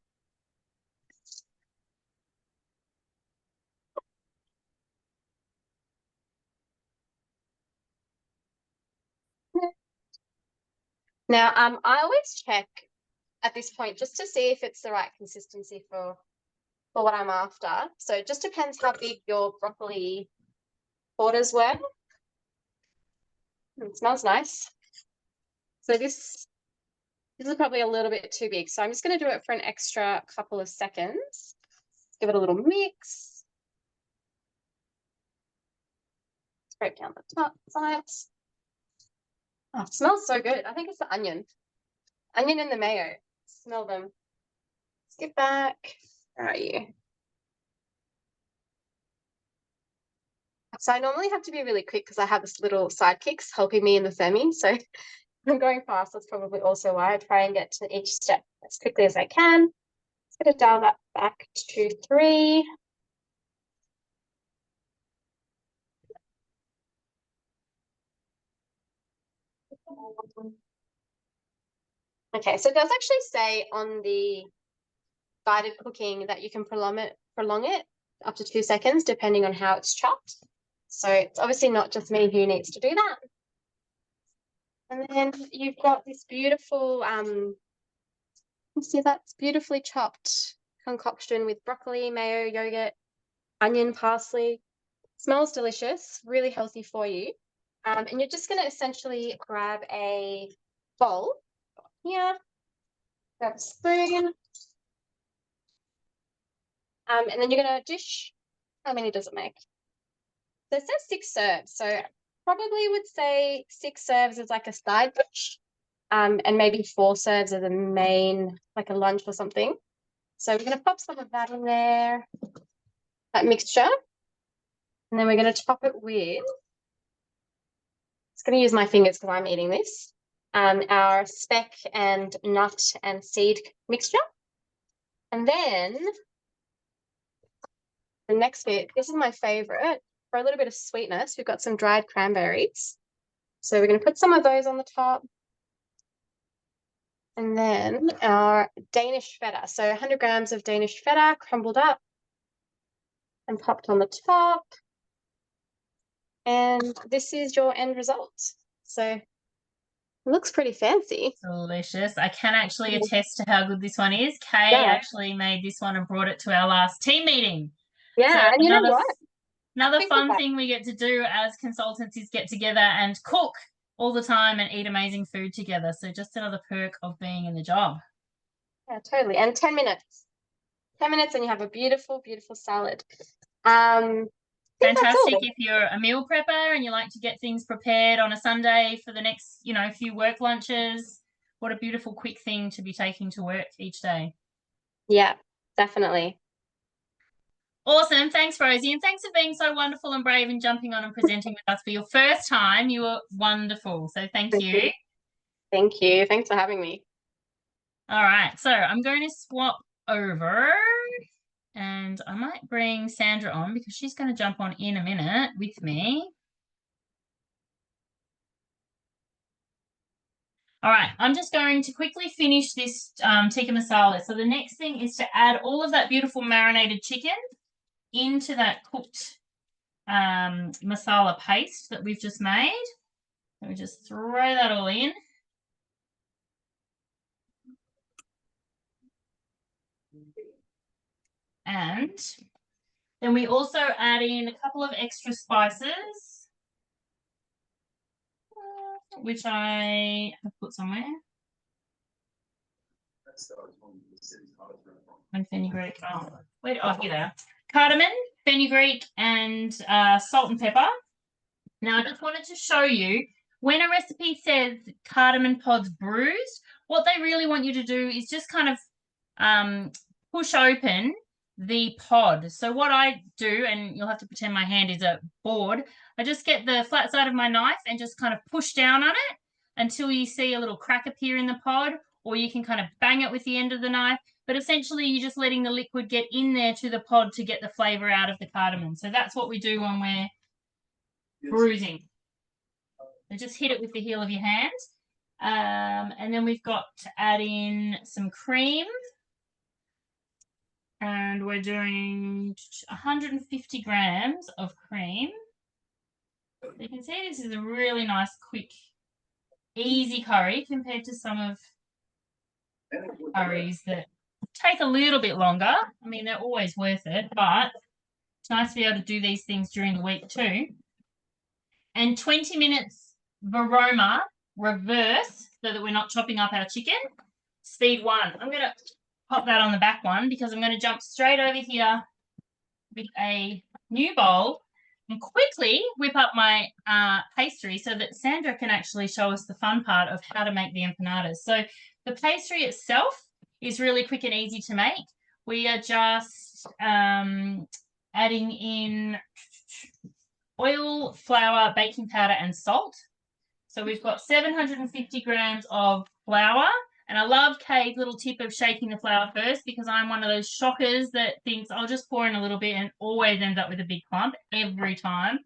Now, I always check at this point just to see if it's the right consistency for what I'm after. So it just depends how big your broccoli quarters were. It smells nice. So this is probably a little bit too big. So I'm just going to do it for an extra couple of seconds. Give it a little mix. Scrape down the top sides. Oh, it smells so good. I think it's the onion. Onion and the mayo. Smell them. Skip back. Where are you? So I normally have to be really quick because I have this little sidekicks helping me in the Fermi. So I'm going fast. That's probably also why I try and get to each step as quickly as I can. Just going to dial that back to 3. Okay, so it does actually say on the guided cooking that you can prolong it up to 2 seconds depending on how it's chopped. So it's obviously not just me who needs to do that. And then you've got this beautiful, you see that's beautifully chopped concoction with broccoli, mayo, yogurt, onion, parsley. Smells delicious, really healthy for you. And you're just going to essentially grab a bowl here, grab a spoon, and then you're going to dish. How many does it make? So it says 6 serves. So probably would say 6 serves as like a side dish, and maybe 4 serves as a main, like a lunch or something. So we're going to pop some of that in there, that mixture, and then we're going to top it with, I'm going to use my fingers because I'm eating this, our speck and nut and seed mixture. And then the next bit, this is my favorite. For a little bit of sweetness, we've got some dried cranberries. So we're going to put some of those on the top. And then our Danish feta. So 100 grams of Danish feta crumbled up and popped on the top. And this is your end result. So it looks pretty fancy. Delicious. I can actually attest to how good this one is. Kay Yeah. actually made this one and brought it to our last team meeting. Yeah, So and you know what? Another think fun about- thing we get to do as consultants is get together and cook all the time and eat amazing food together. So just another perk of being in the job. Yeah, totally. And 10 minutes. 10 minutes and you have a beautiful, beautiful salad. I think that's all. Fantastic if you're a meal prepper and you like to get things prepared on a Sunday for the next, few work lunches. What a beautiful, quick thing to be taking to work each day. Yeah, definitely. Awesome. Thanks, Rosie. And thanks for being so wonderful and brave and jumping on and presenting with us for your first time. You were wonderful. So thank you. Thank you. Thanks for having me. All right. So I'm going to swap over and I might bring Sandra on because she's going to jump on in a minute with me. All right, I'm just going to quickly finish this tikka masala. So the next thing is to add all of that beautiful marinated chicken into that cooked masala paste that we've just made. So we just throw that all in. And then we also add in a couple of extra spices, which I have put somewhere. And fenugreek. Oh, here they are. Cardamom, fenugreek, and salt and pepper. Now, I just wanted to show you when a recipe says cardamom pods bruised, what they really want you to do is just kind of push open the pod. So what I do, and you'll have to pretend my hand is a board, I just get the flat side of my knife and just kind of push down on it until you see a little crack appear in the pod, or you can kind of bang it with the end of the knife. But essentially, you're just letting the liquid get in there to the pod to get the flavor out of the cardamom. So that's what we do when we're bruising. So just hit it with the heel of your hand. And then we've got to add in some cream. And we're doing 150 grams of cream. You can see this is a really nice, quick, easy curry compared to some of curries that take a little bit longer. I mean, they're always worth it, but it's nice to be able to do these things during the week too. And 20 minutes Varoma reverse so that we're not chopping up our chicken. Speed 1. I'm going to pop that on the back one because I'm going to jump straight over here with a new bowl and quickly whip up my pastry so that Sandra can actually show us the fun part of how to make the empanadas. So the pastry itself is really quick and easy to make. We are just adding in oil, flour, baking powder, and salt. So we've got 750 grams of flour. And I love Kate's little tip of shaking the flour first because I'm one of those shockers that thinks I'll just pour in a little bit and always ends up with a big clump every time.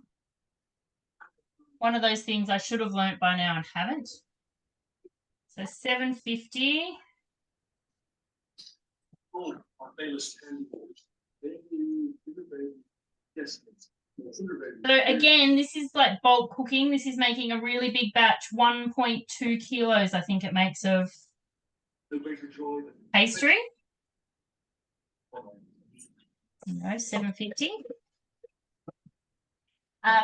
One of those things I should have learnt by now and haven't. So 750. So again, this is like bulk cooking. This is making a really big batch, 1.2 kilos, I think it makes, of pastry. 750.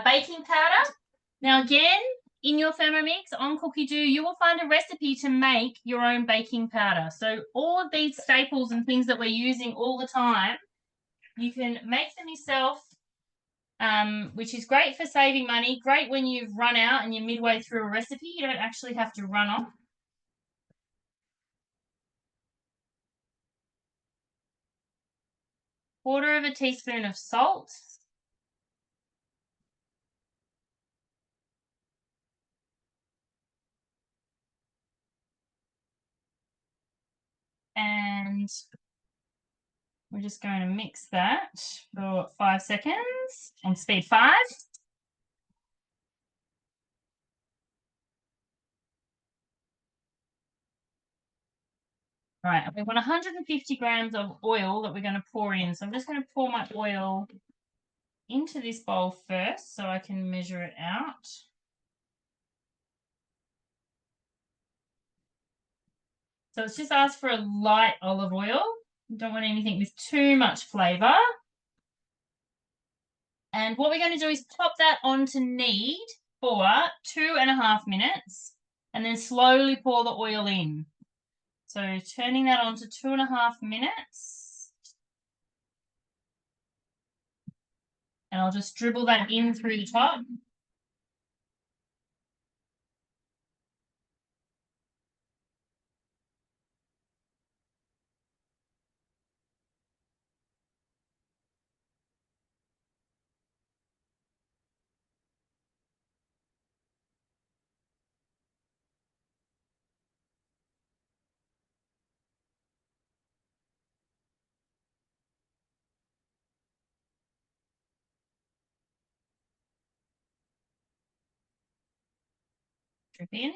Baking powder. Now again, in your Thermomix on Cookie-Doo, you will find a recipe to make your own baking powder. So all of these staples and things that we're using all the time, you can make them yourself, which is great for saving money. Great when you've run out and you're midway through a recipe. You don't actually have to run off. Quarter of a teaspoon of salt. And we're just going to mix that for 5 seconds on speed 5. All right, we want 150 grams of oil that we're going to pour in. So I'm just going to pour my oil into this bowl first so I can measure it out. So it's just asked for a light olive oil. You don't want anything with too much flavour. And what we're going to do is pop that onto knead for 2.5 minutes and then slowly pour the oil in. So turning that on to 2.5 minutes. And I'll just dribble that in through the top. Drip in.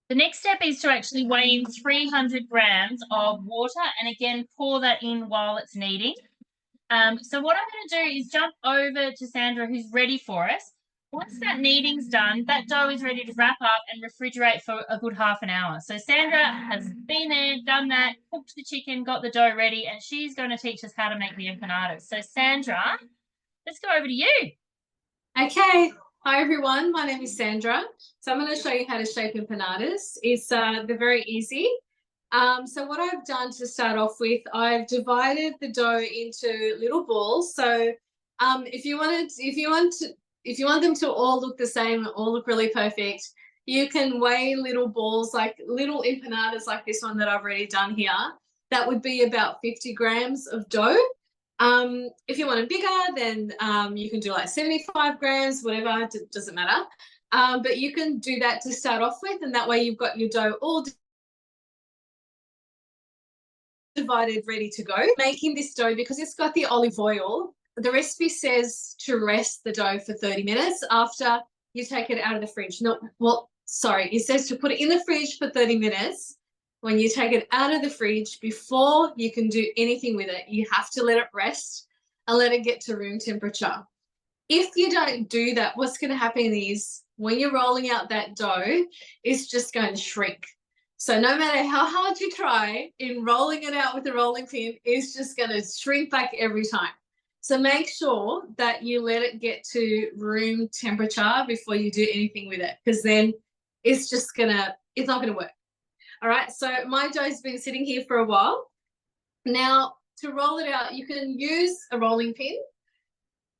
The next step is to actually weigh in 300 grams of water and again pour that in while it's kneading. So what I'm going to do is jump over to Sandra, who's ready for us. Once that kneading's done, that dough is ready to wrap up and refrigerate for a good half an hour. So Sandra has been there, done that, cooked the chicken, got the dough ready, and she's going to teach us how to make the empanadas. So Sandra, let's go over to you. Okay, hi everyone, my name is Sandra. So I'm going to show you how to shape empanadas. They're very easy. So what I've done to start off with, I've divided the dough into little balls. So if you want them to all look the same, all look really perfect, you can weigh little balls, like little empanadas like this one that I've already done here. That would be about 50 grams of dough. If you want it bigger, then you can do like 75 grams, whatever, it doesn't matter. But you can do that to start off with, and that way you've got your dough all divided, ready to go. Making this dough, because it's got the olive oil, the recipe says to rest the dough for 30 minutes after you take it out of the fridge. It says to put it in the fridge for 30 minutes. When you take it out of the fridge, before you can do anything with it, you have to let it rest and let it get to room temperature. If you don't do that, what's going to happen is when you're rolling out that dough, it's just going to shrink. So no matter how hard you try in rolling it out with a rolling pin, it's just going to shrink back every time. So make sure that you let it get to room temperature before you do anything with it, because then it's not going to work. All right, so my dough's been sitting here for a while. Now, to roll it out, you can use a rolling pin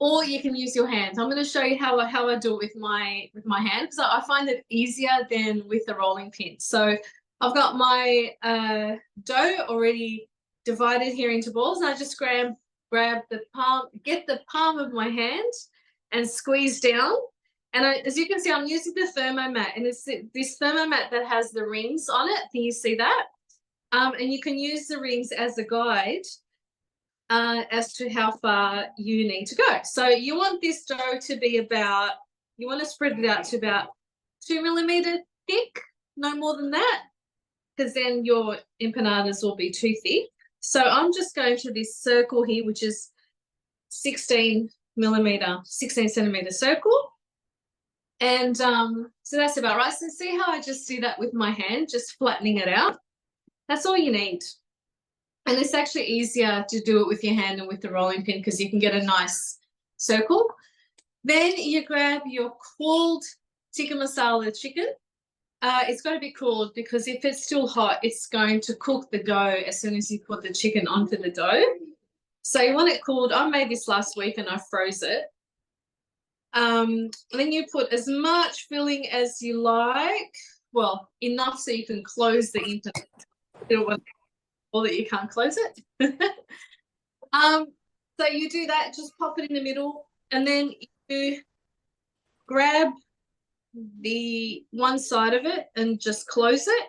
or you can use your hands. I'm going to show you how I do it with my hand, because I find it easier than with the rolling pin. So I've got my dough already divided here into balls, and I just grab the palm, get the palm of my hand and squeeze down. And as you can see, I'm using the Thermomat, and it's this Thermomat that has the rings on it. Can you see that? And you can use the rings as a guide as to how far you need to go. So you want this dough to be you want to spread it out to about 2 millimeter thick, no more than that, because then your empanadas will be too thick. So I'm just going to this circle here, which is 16 centimeter circle. And so that's about right. So see how I just do that with my hand, just flattening it out? That's all you need. And it's actually easier to do it with your hand and with the rolling pin, because you can get a nice circle. Then you grab your cooled tikka masala chicken. It's got to be cooled, because if it's still hot, it's going to cook the dough as soon as you put the chicken onto the dough. So you want it cooled. I made this last week and I froze it. Then you put as much filling as you like. Well, enough so you can close the internet. Or that you can't close it. So you do that, just pop it in the middle, and then you grab the one side of it and just close it.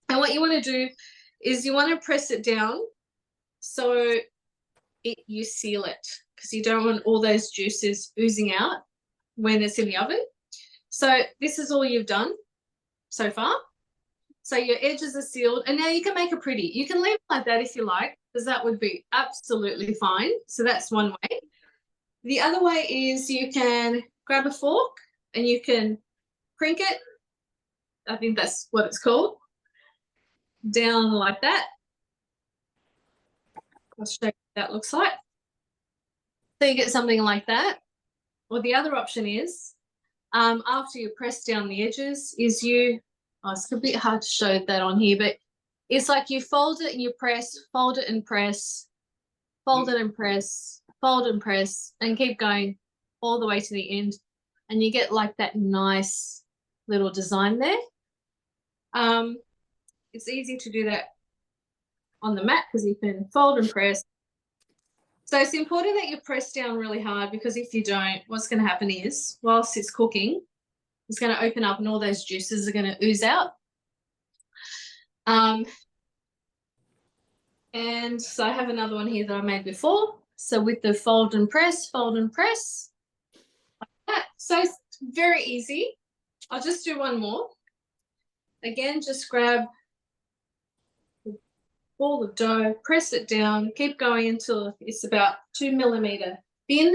And what you want to do is you want to press it down so you seal it, because you don't want all those juices oozing out when it's in the oven. So this is all you've done so far. So your edges are sealed, and now you can make it pretty. You can leave it like that if you like, because that would be absolutely fine. So that's one way. The other way is you can grab a fork and you can crink it. I think that's what it's called. Down like that. I'll show you what that looks like. So you get something like that. Or the other option is, after you press down the edges, is it's a bit hard to show that on here, but it's like you fold it and you press, fold it and press, fold it and press, fold and press, and keep going all the way to the end. And you get like that nice little design there. It's easy to do that on the mat because you can fold and press. So it's important that you press down really hard, because if you don't, what's going to happen is, whilst it's cooking, it's going to open up and all those juices are going to ooze out. And so I have another one here that I made before. So with the fold and press, like that. So it's very easy. I'll just do one more. Again, just grab the ball of dough, press it down, keep going until it's about 2 millimeter thin.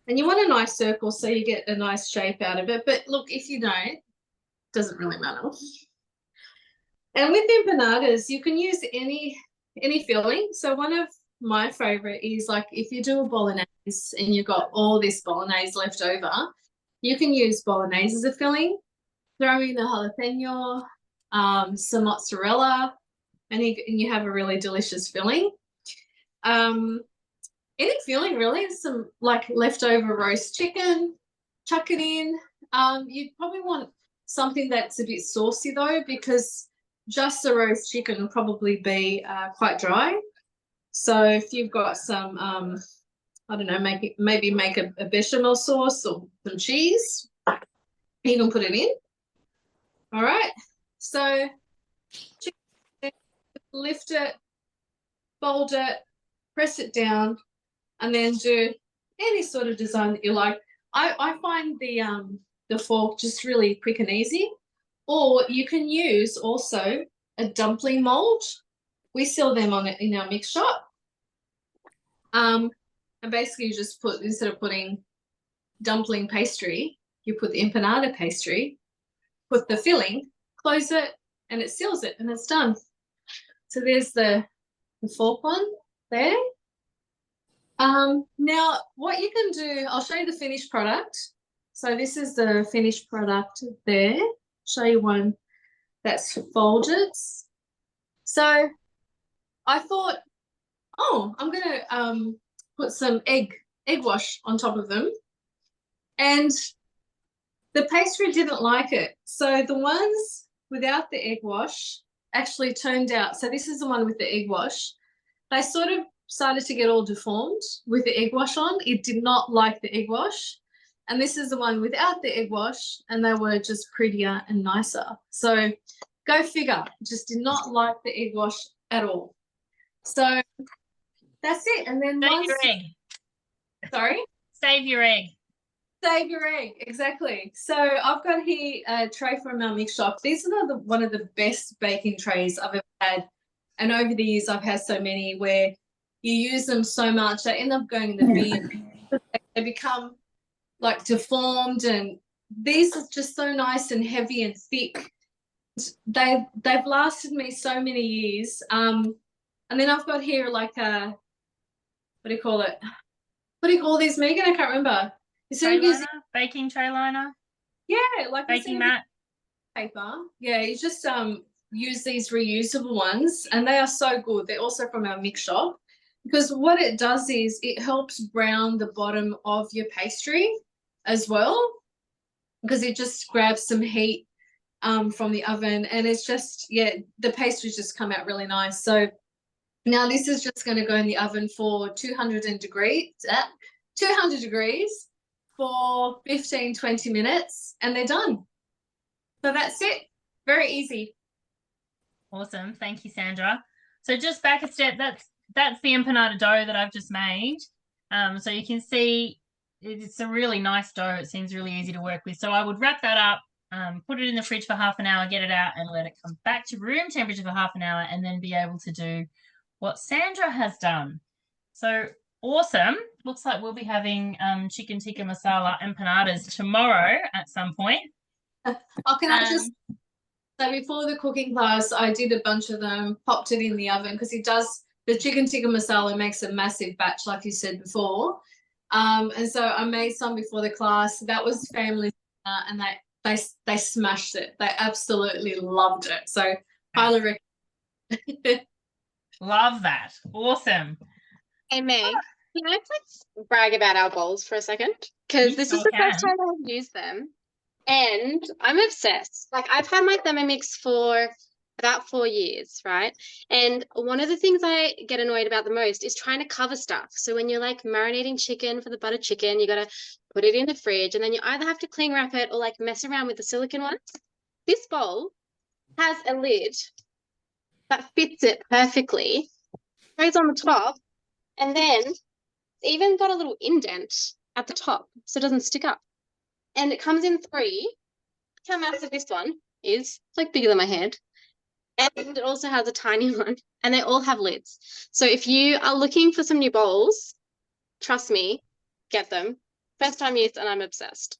And you want a nice circle so you get a nice shape out of it. But look, if you don't, it doesn't really matter. And with empanadas, you can use any filling. So one of my favorite is, like, if you do a bolognese and you've got all this bolognese left over, you can use bolognese as a filling. Throw in the jalapeno, some mozzarella, and you have a really delicious filling. Any filling really, some like leftover roast chicken, chuck it in. You probably want something that's a bit saucy though, because just the roast chicken will probably be quite dry. So if you've got some, I don't know, maybe make a bechamel sauce or some cheese, you can put it in. All right, so lift it, fold it, press it down, and then do any sort of design that you like. I find the fork just really quick and easy. Or you can use also a dumpling mold. We sell them in our mix shop. And basically you just put, instead of putting dumpling pastry, you put the empanada pastry, put the filling, close it, and it seals it, and it's done. So there's the fork one there. Now what you can do, I'll show you the finished product. So this is the finished product there. Show you one that's folded. So I thought, oh, I'm gonna put some egg wash on top of them, and the pastry didn't like it. So the ones without the egg wash actually turned out, so this is the one with the egg wash, they sort of started to get all deformed with the egg wash on. It did not like the egg wash. And this is the one without the egg wash, and they were just prettier and nicer. So go figure, just did not like the egg wash at all. So that's it. And then Save your egg. Sorry? Save your egg. Save your egg, exactly. So I've got here a tray from our mix shop. These are one of the best baking trays I've ever had. And over the years, I've had so many where you use them so much, they end up going in the bin. They become like deformed, and these are just so nice and heavy and thick. They've lasted me so many years. And then I've got here like a, what do you call it? What do you call these, Megan? I can't remember. Baking tray liner. Yeah, like baking mat. Paper. Yeah, you just use these reusable ones, and they are so good. They're also from our mix shop, because what it does is it helps brown the bottom of your pastry as well, because it just grabs some heat from the oven, and it's just, yeah, the pastries just come out really nice. So now this is just going to go in the oven for 200 degrees for 15-20 minutes, and they're done. So that's it. Very easy. Awesome. Thank you, Sandra. So just back a step, that's the empanada dough that I've just made. So you can see it's a really nice dough. It seems really easy to work with. So I would wrap that up, put it in the fridge for half an hour, get it out, and let it come back to room temperature for half an hour, and then be able to do what Sandra has done. So Awesome. Looks like we'll be having chicken tikka masala empanadas tomorrow at some point. Oh, can I just say, before the cooking class, I did a bunch of them, popped it in the oven because the chicken tikka masala makes a massive batch, like you said before. And so I made some before the class. That was family, and they smashed it. They absolutely loved it. So highly recommend. Love that. Awesome. Hey Meg, can I please brag about our bowls for a second? Because You this sure is the first can. time I've used them. And I'm obsessed. Like, I've had my Thermomix for about 4 years, right? And one of the things I get annoyed about the most is trying to cover stuff. So when you're like marinating chicken for the butter chicken, you got to put it in the fridge, and then you either have to cling wrap it or like mess around with the silicone ones. This bowl has a lid that fits it perfectly, goes on the top, and then it's even got a little indent at the top so it doesn't stick up. And it comes in 3. Look how massive this one is. It's like bigger than my head. And it also has a tiny one. And they all have lids. So if you are looking for some new bowls, trust me, get them. First time use, and I'm obsessed.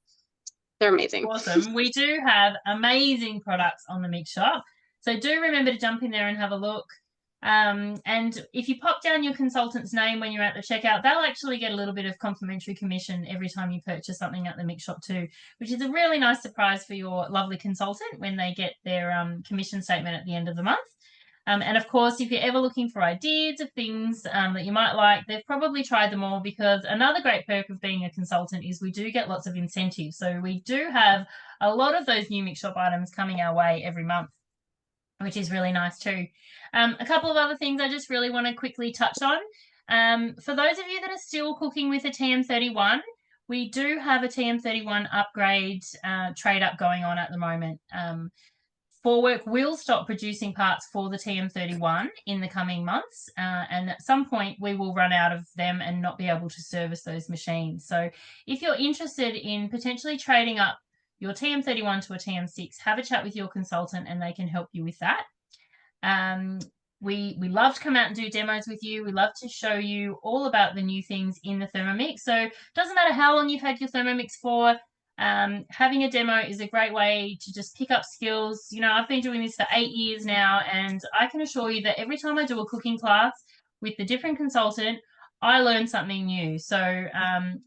They're amazing. Awesome. We do have amazing products on the Mix Shop. So do remember to jump in there and have a look. And if you pop down your consultant's name when you're at the checkout, they'll actually get a little bit of complimentary commission every time you purchase something at the Mix Shop too, which is a really nice surprise for your lovely consultant when they get their commission statement at the end of the month. And of course, if you're ever looking for ideas of things that you might like, they've probably tried them all, because another great perk of being a consultant is we do get lots of incentives. So we do have a lot of those new Mix Shop items coming our way every month, which is really nice too. A couple of other things I just really want to quickly touch on. For those of you that are still cooking with a TM31, we do have a TM31 upgrade trade up going on at the moment. Formwork will stop producing parts for the TM31 in the coming months, and at some point we will run out of them and not be able to service those machines. So if you're interested in potentially trading up your TM31 to a TM6, have a chat with your consultant and they can help you with that. We love to come out and do demos with you. We love to show you all about the new things in the Thermomix. So it doesn't matter how long you've had your Thermomix for, having a demo is a great way to just pick up skills. You know, I've been doing this for 8 years now, and I can assure you that every time I do a cooking class with a different consultant, I learn something new. So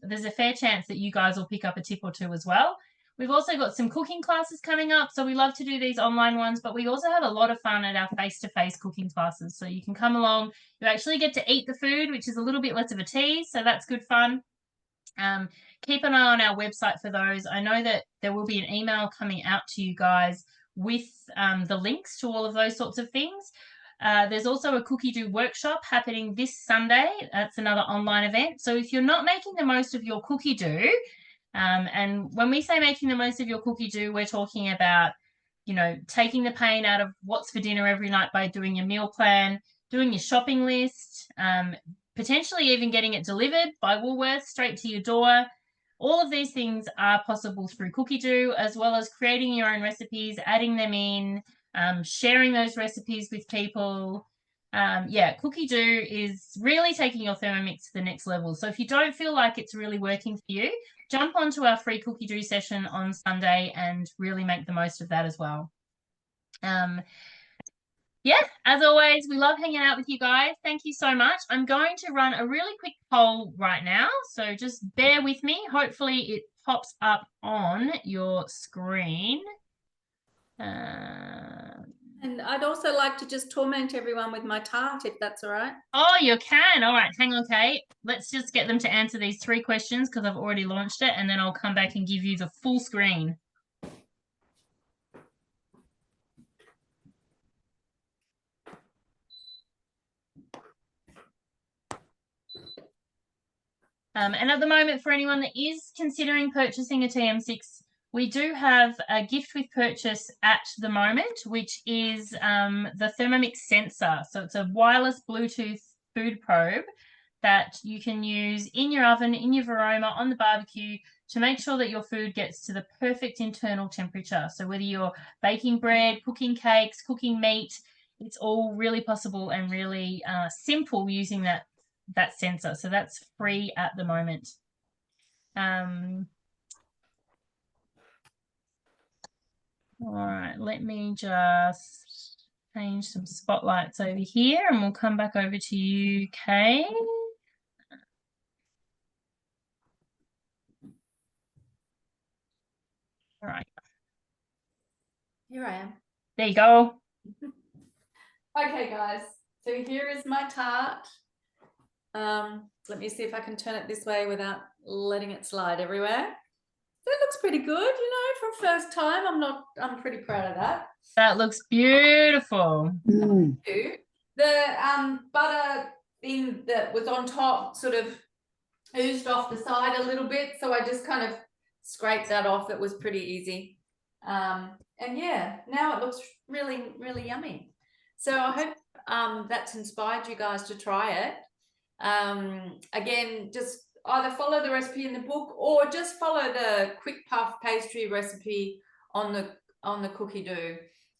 there's a fair chance that you guys will pick up a tip or two as well. We've also got some cooking classes coming up. So we love to do these online ones, but we also have a lot of fun at our face-to-face cooking classes. So you can come along, you actually get to eat the food, which is a little bit less of a tease. So that's good fun. Keep an eye on our website for those. I know that there will be an email coming out to you guys with the links to all of those sorts of things. There's also a Cookie Do workshop happening this Sunday. That's another online event. So if you're not making the most of your Cookie Do, and when we say making the most of your Cookie Do, we're talking about, you know, taking the pain out of what's for dinner every night by doing your meal plan, doing your shopping list, potentially even getting it delivered by Woolworths straight to your door. All of these things are possible through Cookie Do, as well as creating your own recipes, adding them in, sharing those recipes with people. Cookie Do is really taking your Thermomix to the next level. So if you don't feel like it's really working for you, jump onto our free Cookie Do session on Sunday and really make the most of that as well. As always, we love hanging out with you guys. Thank you so much. I'm going to run a really quick poll right now, so just bear with me. Hopefully it pops up on your screen. And I'd also like to just torment everyone with my tart, if that's all right. Oh, you can. All right, hang on, Kate. Let's just get them to answer these 3 questions because I've already launched it, and then I'll come back and give you the full screen. And at the moment, for anyone that is considering purchasing a TM6, we do have a gift with purchase at the moment, which is the Thermomix sensor. So it's a wireless Bluetooth food probe that you can use in your oven, in your Varoma, on the barbecue, to make sure that your food gets to the perfect internal temperature. So whether you're baking bread, cooking cakes, cooking meat, it's all really possible and really simple using that that sensor. So that's free at the moment. All right, let me just change some spotlights over here and we'll come back over to you, Kay. All right, Here I am. there you go. Okay, guys. So here is my tart. Let me see if I can turn it this way without letting it slide everywhere. That looks pretty good, you know, for first time. I'm pretty proud of that. That looks beautiful. Too. The butter thing that was on top sort of oozed off the side a little bit, so I just kind of scraped that off. It was pretty easy. And yeah, now it looks really, really yummy. So I hope that's inspired you guys to try it. Again, just either follow the recipe in the book or just follow the quick puff pastry recipe on the cookie dough,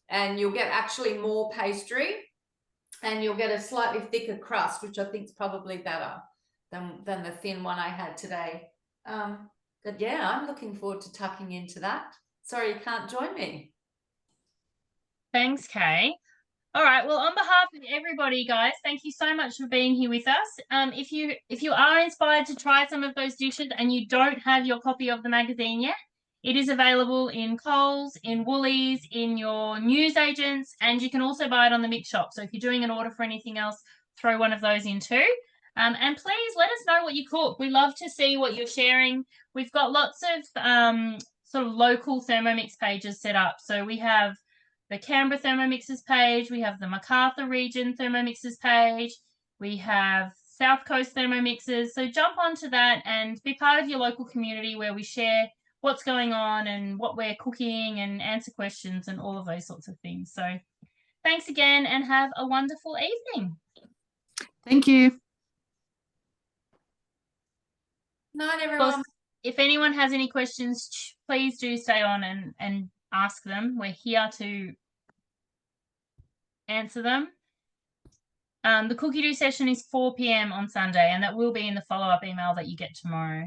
and you'll get actually more pastry and you'll get a slightly thicker crust, which I think is probably better than the thin one I had today. But yeah, I'm looking forward to tucking into that. Sorry you can't join me. Thanks, Kay. All right. Well, on behalf of everybody, guys, thank you so much for being here with us. If you are inspired to try some of those dishes and you don't have your copy of the magazine yet, it is available in Coles, in Woolies, in your newsagents, and you can also buy it on the Mix Shop. So if you're doing an order for anything else, throw one of those in too. And please let us know what you cook. We love to see what you're sharing. We've got lots of sort of local Thermomix pages set up. So we have the Canberra Thermomixes page, we have the Macarthur region Thermomixes page, we have South Coast Thermomixes. So jump onto that and be part of your local community where we share what's going on and what we're cooking and answer questions and all of those sorts of things. So thanks again and have a wonderful evening. Thank you. Night, Of course, everyone. if anyone has any questions, please do stay on and ask them. We're here to answer them. The cookie do session is 4 p.m. on Sunday, and that will be in the follow-up email that you get tomorrow.